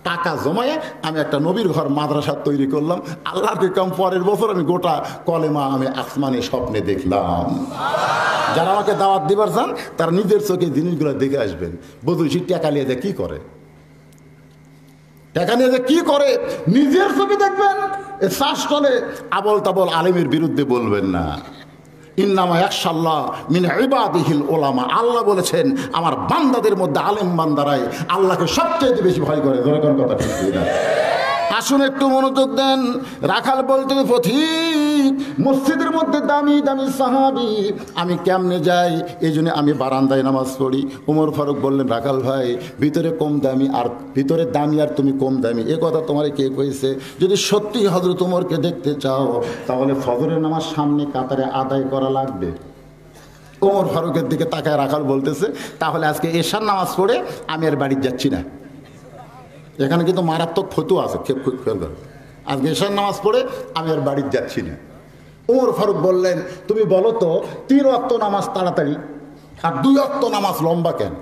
টাকা জমায়ে আমি একটা নবীর ঘর মাদ্রাসা তৈরি করলাম। আল্লাহকে কম পরের বছর আমি গোটা কলেমা আমি আসমানি স্বপ্নে দেখলাম। যারা আমাকে দাওয়াত দিবার চান তারা নিজের চোখে জিনিসগুলো দেখে আসবেন। বদুশি টাকা নিয়ে যে কি করে, টাকা নিয়ে যে কি করে নিজের চোখে দেখবেন। এ শ্বাস চলে আবল তাবল আলেমের বিরুদ্ধে বলবেন না। ইন্নামা ইয়াখশাল্লাহ মিন ইবাদিহিল উলামা। আল্লাহ বলেছেন আমার বান্দাদের মধ্যে আলেম বান্দারাই আল্লাহকে সবচেয়ে বেশি ভয় করে। ধরে কথা ঠিক না? আসুন একটু মনোযোগ দেন। রাখাল বলতে, পথিক মসজিদের মধ্যে দামি দামি সাহাবী, আমি কেমনে যাই? এই জন্য আমি বারান্দায় নামাজ পড়ি। ওমর ফারুক বললেন, রাখাল ভাই ভিতরে কম দামি আর ভিতরে দামি আর তুমি কম দামি, এ কথা তোমার কে কইছে? যদি সত্যি হযরত ওমরকে দেখতে চাও তাহলে ফজরের নামাজ সামনে কাতারে আদায় করা লাগবে। ওমর ফারুকের দিকে তাকায় রাখাল বলতেছে, তাহলে আজকে এশার নামাজ পড়ে আমি আর বাড়ি যাচ্ছি না। এখানে কিন্তু মারাত্মক ফতোয়া আছে, খেয়াল করে। আজকে এশার নামাজ পড়ে আমি আর বাড়িতে যাচ্ছি না। ওমর ফারুক বললেন, তুমি বলো তো 3 ওয়াক্ত নামাজ তাড়াতাড়ি আর 2 ওয়াক্ত নামাজ লম্বা কেন?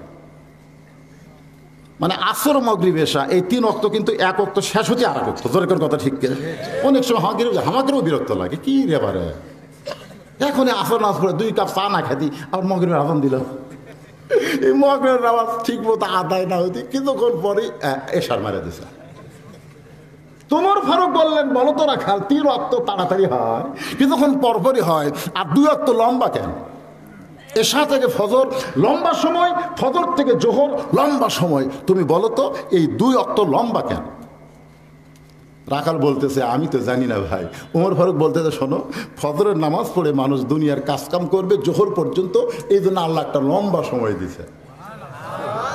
মানে আসর মাগরিব এশা এই 3 ওয়াক্ত কিন্তু 1 ওয়াক্ত শেষ হতে আর 1 ওয়াক্ত, জোরের কথা ঠিক কিনা? অনেক সময় আমাদেরও বিরক্ত লাগে, কি রে বারে এখন আসর নামাজ পড়ে 2 কাপ চা না খেতি আর মাগরিবের আজান দিল। এই মাগরিবের নামাজ ঠিক মতো আদায় না হইতে কিছুক্ষণ পরে এশার মারা দিছে। ওমর ফারুক বললেন, বলো তো রাখাল 3 ওয়াক্ত তাড়াতাড়ি হয়, কিছুক্ষণ পরপরই হয়, আর 2 ওয়াক্ত লম্বা কেন? এশা থেকে ফজর লম্বা সময়, ফজর থেকে জোহর লম্বা সময়, তুমি বলো তো এই 2 ওয়াক্ত লম্বা কেন? রাখাল বলতেছে, আমি তো জানি না ভাই। ওমর ফারুক বলতেছে, শোনো, ফজরের নামাজ পড়ে মানুষ দুনিয়ার কাজকাম করবে জোহর পর্যন্ত, এই জন্য আল্লাহ একটা লম্বা সময় দিছে।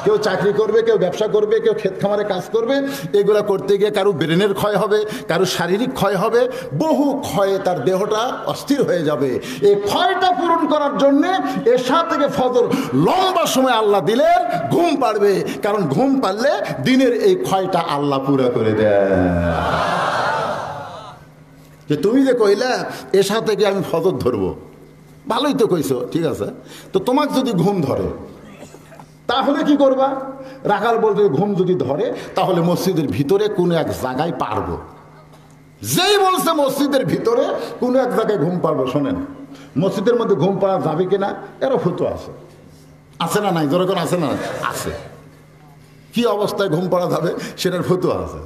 কেউ চাকরি করবে, কেউ ব্যবসা করবে, কেউ ক্ষেত খামারে কাজ করবে, এগুলা করতে গিয়ে কারো ব্রেনের ক্ষয় হবে, কারো শারীরিক ক্ষয় হবে, বহু ক্ষয়ে তার দেহটা অস্থির হয়ে যাবে। এই ক্ষয়টা পূরণ করার জন্যে এশা থেকে ফজর লম্বা সময় আল্লাহ দিলেন, ঘুম পাড়বে, কারণ ঘুম পারলে দিনের এই ক্ষয়টা আল্লাহ পুরো করে দেয়। যে তুমি যে কইলা এশা থেকে আমি ফজর ধরবো, ভালোই তো কইছো, ঠিক আছে, তো তোমাকে যদি ঘুম ধরে তাহলে কি করবা? রাখাল বলতে, ঘুম যদি ধরে তাহলে মসজিদের ভিতরে কোনো এক জায়গায় পারবো। যেই বলছে মসজিদের ভিতরে কোনো এক জায়গায় ঘুম পারবো, শোনেন, মসজিদের মধ্যে ঘুম পাড়া যাবে কিনা এরও ফতোয়া আছে না নাই? যেরকম আছে না আছে, কি অবস্থায় ঘুম পাড়া যাবে সেটার ফতোয়া আছে।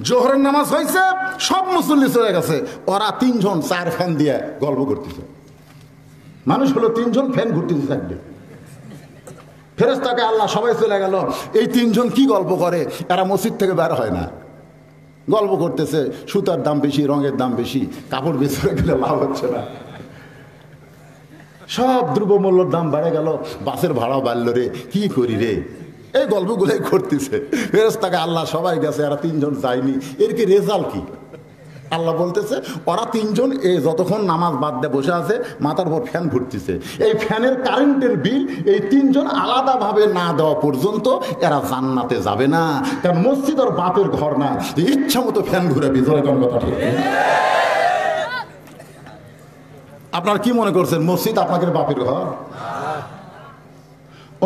জোহরের নামাজ হয়েছে, সব মুসল্লি চলে গেছে, ওরা 3 জন 4 ফ্যান দিয়ে গল্প করতেছে। মানুষ হলো 3 জন, ফ্যান ঘুরতেছে থাকবে। ফেরেশতাকে আল্লাহ, সবাই চলে গেল, এই 3 জন কি গল্প করে? এরা মসজিদ থেকে বের হয় না, গল্প করতেছে, সুতার দাম বেশি, রঙের দাম বেশি, কাপড় বেচতে গেলে লাভ হচ্ছে না, সব দ্রব্যমূল্যের দাম বেড়ে গেল, বাসের ভাড়া বাড়লো রে, কি করি রে, এই গল্পগুলোই করতেছে। ফেরেশতাকে আল্লাহ, সবাই গেছে, এরা 3 জন যায়নি, এর কি রেজাল্ট কি? আল্লাহ বলতেছে, ওরা 3 জন যতক্ষণ নামাজ বাদ দিয়ে বসে আছে, মাথার উপর ফ্যান ঘুরতেছে, এই ফ্যানের কারেন্টের বিল এই 3 জন আলাদাভাবে না দেওয়া পর্যন্ত এরা জান্নাতে যাবে না, কারণ মসজিদ আর বাপের ঘর না, ইচ্ছা মতো ফ্যান ঘুরে ভিতরে। কোন কথা ঠিক? আপনার কি মনে করছেন মসজিদ আপনাকে বাপের ঘর?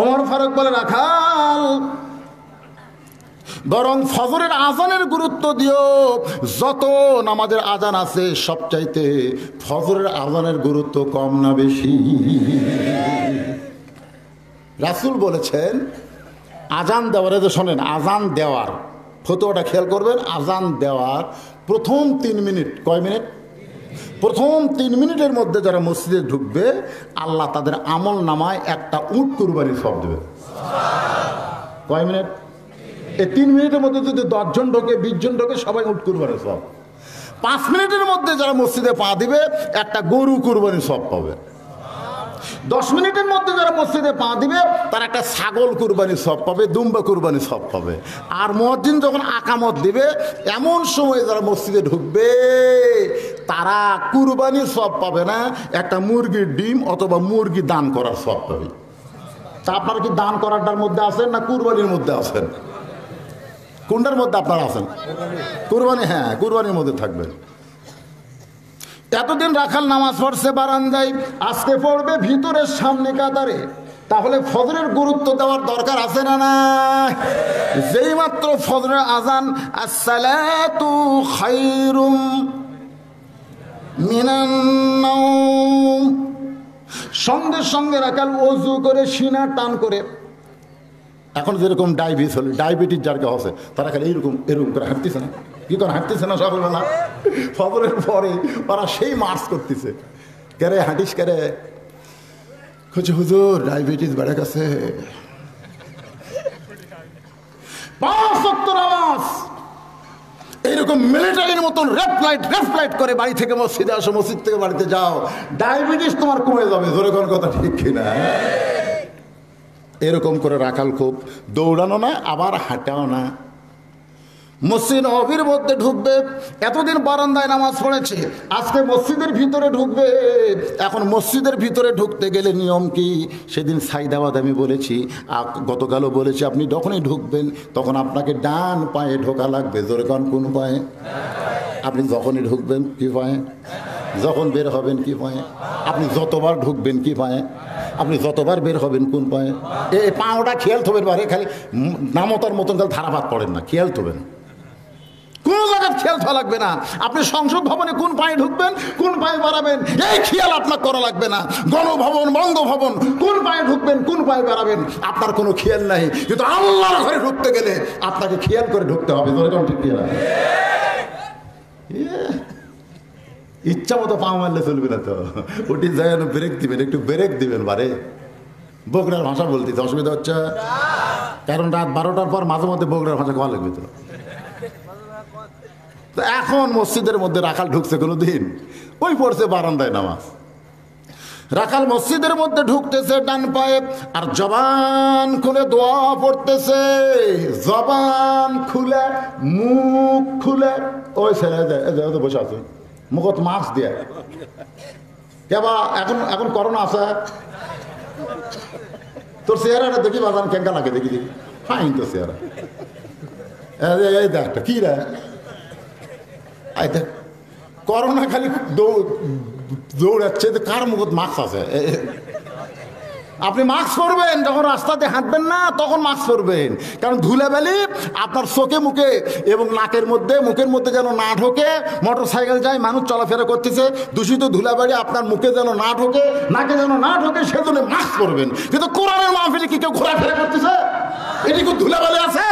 ওমর ফারুক বলে, রাখাল, বরং ফজরের আজানের গুরুত্ব দিও। যত নামাজের আজান আছে সবচাইতে ফজরের আজানের গুরুত্ব কম না বেশি? রাসূল বলেছেন, আজান দেওয়ার, যে শোনেন, আজান দেওয়ার ফতোয়াটা খেয়াল করবেন, আজান দেওয়ার প্রথম 3 মিনিট, কয় মিনিট? প্রথম 3 মিনিটের মধ্যে যারা মসজিদে ঢুকবে, আল্লাহ তাদের আমল নামায় একটা উট কুরবানির সওয়াব দেবে। কয় মিনিট? এই 3 মিনিটের মধ্যে যদি 10 জন ঢোকে, 20 জন ঢোকে, সবাই উট কুরবানির সওয়াব। 5 মিনিটের মধ্যে যারা মসজিদে পা দিবে, একটা গরু কুরবানির সওয়াব পাবে। 10 মিনিটের মধ্যে যারা মসজিদে পা দিবে, তারা একটা ছাগল কুরবানির সওয়াব পাবে, দুম্বা কুরবানির সওয়াব পাবে। আর মুয়াজ্জিন যখন আকামত দিবে, এমন সময় যারা মসজিদে ঢুকবে, তারা কুরবানির সওয়াব পাবে না, একটা মুরগির ডিম অথবা মুরগি দান করার সওয়াব পাবে। তা আপনারা কি দান করারটার মধ্যে আছেন না কুরবানির মধ্যে আছেন? কোনটার মধ্যে আপনারা আছেন? কুরবানি। হ্যাঁ, কুরবানির মধ্যে থাকবেন। এতদিন রাখাল নামাজ পড়ছে বারান্দায়, আজকে পড়বে ভিতরের সামনে কাতারে, তাহলে ফজরের গুরুত্ব দেওয়ার দরকার আছে না না? যেই মাত্র ফজরের আজান, আসসালাতু খায়রুম মিনান নাওম, সঙ্গে সঙ্গে রাখাল ওযু করে সিনা টান করে, এখন যেরকম ডায়াবেটিস যার কেউ আছে, তারা খালি এরকম করে হাঁটতেছে না, কি করে হাঁটতেছে না সকালবেলা, ফজরের পরে ওরা সেই মার্চ করতেছে, কেরে হাঁটিস কেরে, বলছে হুজুর ডায়াবেটিস বেড়ে গেছে। 5 ওয়াক্ত নামাজ এইরকম মিলিটারির মতন রেফ লাইট করে বাড়ি থেকে মসজিদে আসো, মসজিদ থেকে বাড়িতে যাও, ডায়াবেটিস তোমার কমে যাবে। জোরে কোন কথা ঠিক কিনা? এরকম করে রাখাল খুব দৌড়ানো না, আবার হাঁটাও না। মসজিদ নববীর মধ্যে ঢুকবে, এতদিন বারান্দায় নামাজ পড়েছে, আজকে মসজিদের ভিতরে ঢুকবে। এখন মসজিদের ভিতরে ঢুকতে গেলে নিয়ম কি? সেদিন সাইদাবাদ আমি বলেছি, গতকালও বলেছি, আপনি যখনই ঢুকবেন তখন আপনাকে ডান পায়ে ঢোকা লাগবে। জোরে কোন পায়ে? আপনি যখনই ঢুকবেন কি পায়ে, যখন বের হবেন কি পায়ে, আপনি যতবার ঢুকবেন কি পায়ে, আপনি যতবার বের হবেন কোন পায়ে। এই পাওটা খেয়াল থবেন, বারে খালি নামতার মতন খালি ধারাপাত পড়েন না, খেয়াল থবেন, কোন জায়গায় খেয়াল থাকা লাগবে না। আপনি সংসদ ভবনে কোন পায়ে ঢুকবেন, কোন পায়ে বাড়াবেন, এই খেয়াল আপনার করা লাগবে না। গণভবন, বঙ্গভবন, কোন পায়ে ঢুকবেন, কোন পায়ে বাড়াবেন, আপনার কোনো খেয়াল নাই। কিন্তু আল্লাহর ঘরে ঢুকতে গেলে আপনাকে খেয়াল করে ঢুকতে হবে। ঠিক কিনা? ইচ্ছা মতো পা মারলে চলবে না তো, ওটি যায় ব্রেক দিবেন, একটু ব্রেক দিবেন। বারে বগুড়ার ভাষা বলতে অসুবিধা হচ্ছে, কারণ রাত 12টার পর মাঝে মধ্যে বগুড়ার ভাষা খাওয়া লাগবে। তো এখন মসজিদের মধ্যে রাখাল ঢুকছে কোনো দিন, ওই পড়ছে বারান্দায় নামাজ। রাখাল মসজিদের মধ্যে ঢুকতেছে ডান পায়ে, আর জবান খুলে দোয়া পড়তেছে, জবান খুলে, মুখ খুলে। ওই ছেলে বসে আছে, মুখত মাস্ক দিয়ে, কেবা এখন এখন করোনা আছে, তোর চেহারাটা দেখি বাজান কেঙ্কা লাগে, দেখি দেখি ফাইন তো চেহারা, এই দেখ কি রে, করোনা খালি দৌড়াচ্ছে, কার মুখত মাস্ক আছে। আপনি মাস্ক পরবেন, যখন রাস্তাতে হাঁটবেন না তখন মাস্ক পরবেন, কারণ ধুলাবালি আপনার চোখে মুখে এবং নাকের মধ্যে, মুখের মধ্যে যেন না ঢোকে। মোটর সাইকেল যায়, মানুষ চলাফেরা করতেছে, দূষিত ধুলাবালি আপনার মুখে যেন না ঢোকে, নাকে যেন না ঢোকে, সেজন্য মাস্ক পরবেন। কিন্তু কোরআনের মাহফিলে কি কেউ ঘোরাফেরা করতেছে? এটি কি ধুলাবালি আছে?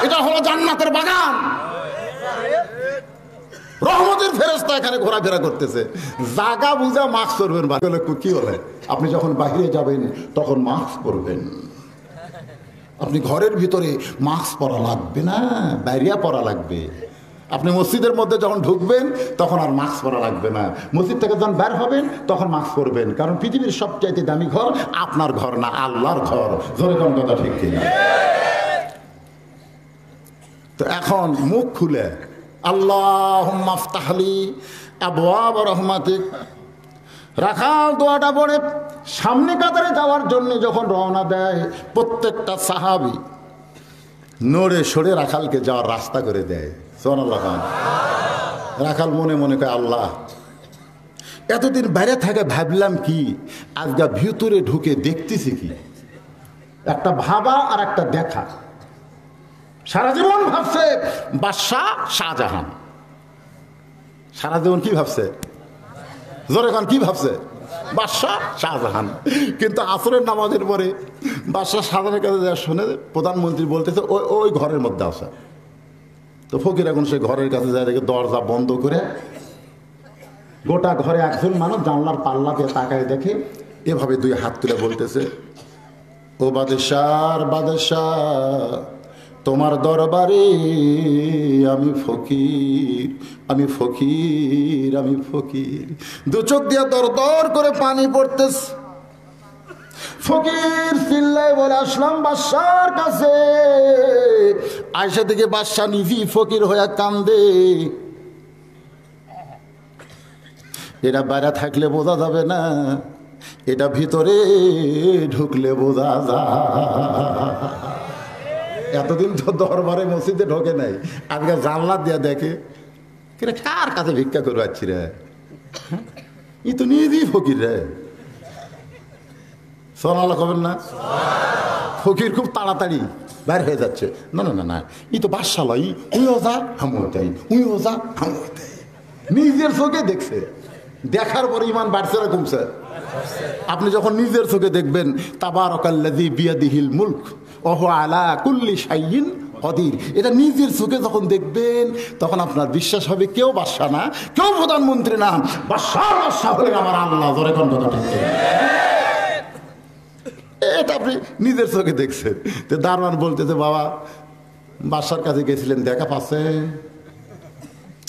এটা হলো জান্নাতের বাগান, রহমতের ফেরেশতা এখানে ঘোরাফেরা করতেছে। জাগা বুঝা মাস্ক পরবেন। কি বলে, আপনি যখন বাইরে যাবেন তখন মাস্ক পরবেন। আপনি ঘরের ভিতরে মাস্ক পরা লাগবে না, বাইরে পরা লাগবে। আপনি মসজিদের মধ্যে যখন ঢুকবেন তখন আর মাস্ক পরা লাগবে না। মসজিদ থেকে যখন বের হবেন তখন মাস্ক পরবেন, কারণ পৃথিবীর সবচাইতে দামি ঘর আপনার ঘর না, আল্লাহর ঘর। জোরে কোন কথা ঠিক কিনা? তো এখন মুখ খুলে আল্লাহুম্মা আফতাহলি আবওয়াব রাহমাতিক, রাখাল দোয়াটা পড়ে সামনে কাতারে যাওয়ার জন্য যখন রওনা দেয়, প্রত্যেকটা সাহাবী নড়ে সরে রাখালকে যাওয়ার রাস্তা করে দেয়। সুবহানাল্লাহ। রাখাল মনে মনে কয়, আল্লাহ এতদিন বাইরে থেকে ভাবলাম কি, আজকে ভিতরে ঢুকে দেখতেছি কি। একটা ভাবা আর একটা দেখা। সারা জীবন ভাবছে বাদশাহ শাহজাহান, সারা জীবন কি ভাবছে, জোরে খান কি ভাবছে, বাদশাহ শাহজাহান। কিন্তু আসরের নামাজের পরে বাদশাহ শাহজাহানের কাছে যা শুনে প্রধানমন্ত্রী বলতেছে ওই ঘরের মধ্যে আসা। তো ফকির এখন সে ঘরের কাছে যায়, দেখে দরজা বন্ধ করে গোটা ঘরে একজন মানুষ জানলার পাল্লা দিয়ে তাকায় দেখে, এভাবে দুই হাত তুলে বলতেছে, ও বাদশাহ, বাদশাহ তোমার দরবারে আমি ফকির, আমি ফকির, আমি ফকির। দু চোখ দিয়ে দর দর করে পানি পড়তেছে। ফকির চিল্লায় বলে আসলাম বাদশার কাছে। আয়সা থেকে বাদশাহ নিজেই ফকির হয়ে কান্দে। এটা বাইরে থাকলে বোঝা যাবে না, এটা ভিতরে ঢুকলে বোঝা যায়। এতদিন তো দরবারে মসজিদে ঢোকে নাই, আজকে জানলা দিয়া দেখে, কার কাছে ভিক্ষা করে যাচ্ছি রে, ই তো নিজেই ফকির রে। সোনাল্লাহ কবেন না, ফকির খুব তাড়াতাড়ি বের হয়ে যাচ্ছে। না না না না, ই তো বাদশাহ, উইও যা হামও তাই, উইও যা হামও তাই। নিজের চোখে দেখছে, দেখার পরে ইমান বাড়ছে না কমছে? আপনি যখন নিজের চোখে দেখবেন, তাবারাকাল্লাযী বিয়াদিহিল মুলক ওয়া হুয়া আলা কুল্লি শাইইন কদির, এটা নিজের চোখে যখন দেখবেন তখন আপনার বিশ্বাস হবে কেউ বাদশা না, কেউ প্রধানমন্ত্রী না, বাদশা হলেন আমার আল্লাহ। জোরে কোন কথা ঠিক? এটা আপনি নিজের চোখে দেখছেন। তো দারোয়ান বলতেছে, বাবা বাদশার কাছে গেছিলেন, দেখা পাচ্ছেন?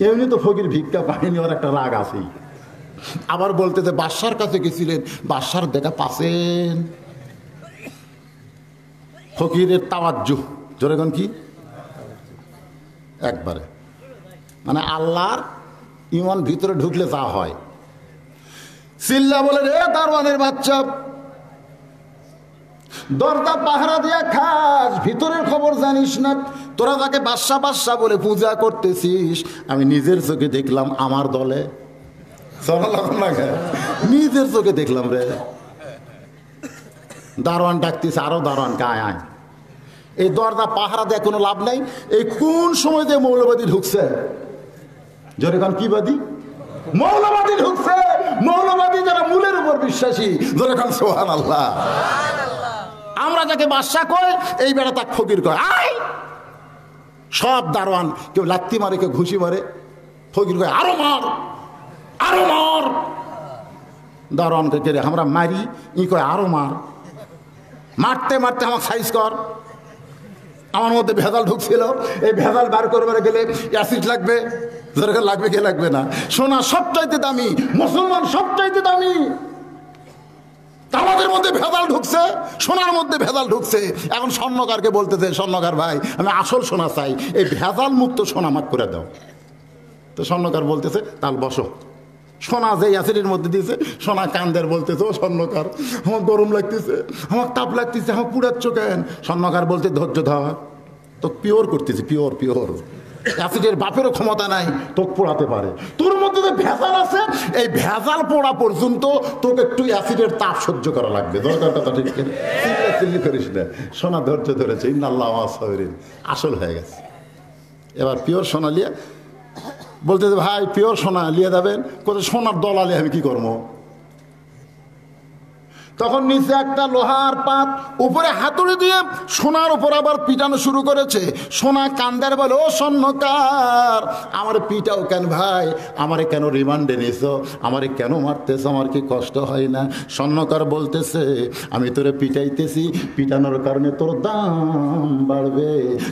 এমনি তো ফকির ভিক্ষা পায়নি, ওর একটা রাগ আছেই। আবার বলতেছে বাদশার কাছে গেছিলেন, বাদশার দেখা পাচ্ছেন? ফকিরের তাওয়াজ্জুহ, জোরে কোন কি একবারে, মানে আল্লাহর ইমান ভিতরে ঢুকলে যা হয়। চিল্লা বলে, রে দারোয়ানের বাচ্চা, দরজা পাহারা দিয়া খাস, ভিতরের খবর জানিস না, তোরা যাকে বাদশা বাদশা বলে পূজা করতেছিস, আমি নিজের চোখে দেখলাম আমার দলে, নিজের চোখে দেখলাম রে। দারোয়ান ডাকতেছে, আরো দারোয়ান আয় আয়। এই দরজা পাহারা দেয় কোনো লাভ নাই। এই কোন সময় দিয়ে মৌলবাদী ঢুকছে, যখন কি বাদী মৌলবাদী ঢুকছে, মৌলবাদী যারা মূলের উপর বিশ্বাসী, যখন সুবহানাল্লাহ। আমরা যাকে বাদশা কয়, এই বেড়া তাক ফকির কয়। আয় সব দারোয়ান, কেউ লাত্তি মারে, কেউ ঘুষি মারে, ফকির কয় আরো মার, আরো মার। দারোয়ানকে কেড়ে আমরা মারি, ই কয় আরো মার। মারতে মারতে আমার সাইজ কর। আমার মধ্যে ভেজাল ঢুকছিল, এই ভেজাল বার করবার গেলে অ্যাসিড লাগবে, দরকার লাগবে কে লাগবে না। সোনা সবচাইতে দামি, মুসলমান সবচাইতে দামি। আমাদের মধ্যে ভেজাল ঢুকছে, সোনার মধ্যে ভেজাল ঢুকছে। এখন স্বর্ণকারকে বলতেছে, স্বর্ণকার ভাই আমি আসল সোনা চাই, এই ভেজাল মুক্ত সোনা মাক করে দাও। তো স্বর্ণকার বলতেছে তাহলে বসো। সোনা যে অ্যাসিডের মধ্যে দিয়েছে, সোনা কান্দের বলতেছে, ও স্বর্ণকার আমার গরম লাগতেছে, আমার তাপ লাগতেছে, আমার পুড়াচ্ছ কেন? স্বর্ণকার বলতে ধৈর্য ধর, তো পিওর করতেছি, পিওর পিওর। অ্যাসিডের বাপেরও ক্ষমতা নাই তোকে পোড়াতে পারে। তোর মধ্যে যে ভেজাল আছে, এই ভেজাল পোড়া পর্যন্ত তোকে একটু অ্যাসিডের তাপ সহ্য করা লাগবে। দরকার কথা ঠিক চিল্লি করিস না। সোনা ধৈর্য ধরেছে, ইন্নাল্লাহ সাবিরিন, আসল হয়ে গেছে। এবার পিওর সোনা লিয়ে বলতেছে, ভাই পিওর সোনা নিয়ে যাবেন? কোথায় সোনার দলালে আমি কি করবো? তখন নিচে একটা লোহার পাত, উপরে হাতুড়ি দিয়ে সোনার উপর আবার পিটানো শুরু করেছে। সোনা কান্দার বলে, ও স্বর্ণকার আমার পিটাও কেন ভাই, আমারে কেন রিমান্ডে নিছো, আমারে কেন মারতেছ, আমার কি কষ্ট হয় না? স্বর্ণকার বলতেছে, আমি তোরে পিটাইতেছি, পিটানোর কারণে তোর দাম বাড়বে,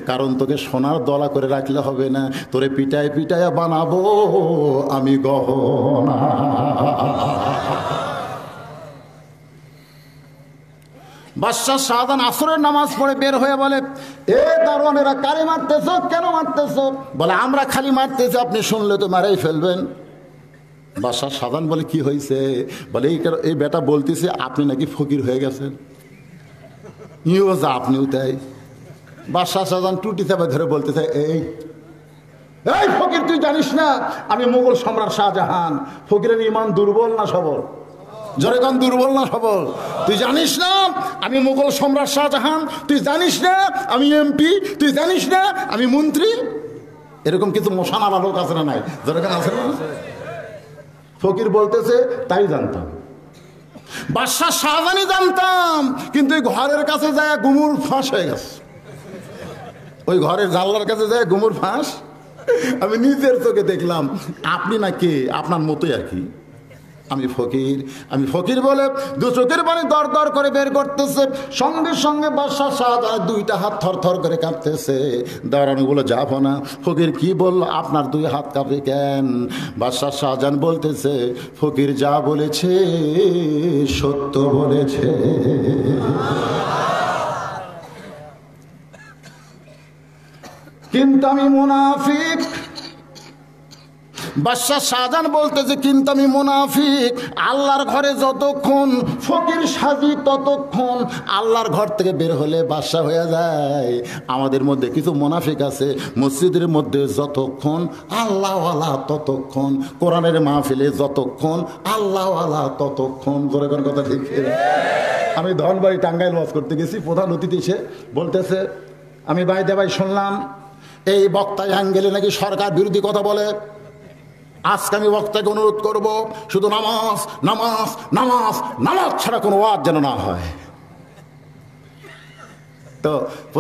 কারণ তোকে সোনার দলা করে রাখলে হবে না, তোরে পিটায় পিটায় বানাবো আমি গহনা। বাদশাহ শাহজাহান আসরের নামাজ পড়ে বের হয়ে বলে, এ দারোয়ানেরা কারে মারতেছ, কেন মারতেছ? বলে আমরা খালি মারতেছি, আপনি শুনলে তো মারাই ফেলবেন। বাদশাহ শাহজাহান বলে কি হয়েছে? বলে এই বেটা বলতেছে আপনি নাকি ফকির হয়ে গেছেন। ইও যা আপনিও তাই। বাদশাহ শাহজাহান টুটি চাপা ধরে বলতেছে, এই ফকির তুই জানিস না আমি মুঘল সম্রাট শাহজাহান? ফকিরের ইমান দুর্বল না সবল? জনগণ দুর্বল না সবল? তুই জানিস না আমি মুঘল সম্রাট শাহজাহান? তুই জানিস না আমি এমপি? তুই জানিস না আমি মন্ত্রী? এরকম কিছু মশানালা লোক আছে না নাই? জনগণ আছে না? ফকির বলতেছে তাই জানতাম, বাদশাহ শাহজাহানই জানতাম, কিন্তু ওই ঘরের কাছে যায় গুমুর ফাঁস হয়ে গেছে। ওই ঘরের জানলার কাছে যায় গুমুর ফাঁস। আমি নিজের চোখে দেখলাম। আপনি নাকি আপনার মতোই আর কি, আমি ফকির, আমি ফকির বলে দু চোখের পানি দর দর করে বের করতেছে। সঙ্গে সঙ্গে বাদশাহ শাহজাহান দুইটা হাত থর থর করে কাঁপতেছে। দাঁড়ানোগুলো যাবো না। ফকির কি বললো, আপনার দুই হাত কাঁপে কেন? বাদশাহ শাহজাহান বলতেছে, ফকির যা বলেছে সত্য বলেছে। কিন্তু আমি মুনাফিক। বাদশাহ শাহজাহান বলতেছে, কিন্তু আমি মুনাফিক। আল্লাহর ঘরে যতক্ষণ ফকির সাজি ততক্ষণ আল্লাহর ঘর থেকে বের হলে বাদশা হয়ে যায়। আমাদের মধ্যে কিছু মুনাফিক আছে, মসজিদের মধ্যে যতক্ষণ আল্লাহওয়ালা ততক্ষণ, কোরআনের মাহফিলে যতক্ষণ আল্লাহওয়ালা ততক্ষণ। করে কোন কথা ঠিক? আমি ধনবাড়ি টাঙ্গাইল ওয়াজ করতে গেছি, প্রধান অতিথি এসে বলতেছে, আমি বাইদে ভাই শুনলাম এই বক্তা অ্যাঙ্গেলে নাকি সরকার বিরোধী কথা বলে। আজকে আমি বক্তাকে অনুরোধ করব, শুধু নামাজ নামাজ নামাজ নামাজ ছাড়া কোনো ওয়াজ যেন না হয়। তো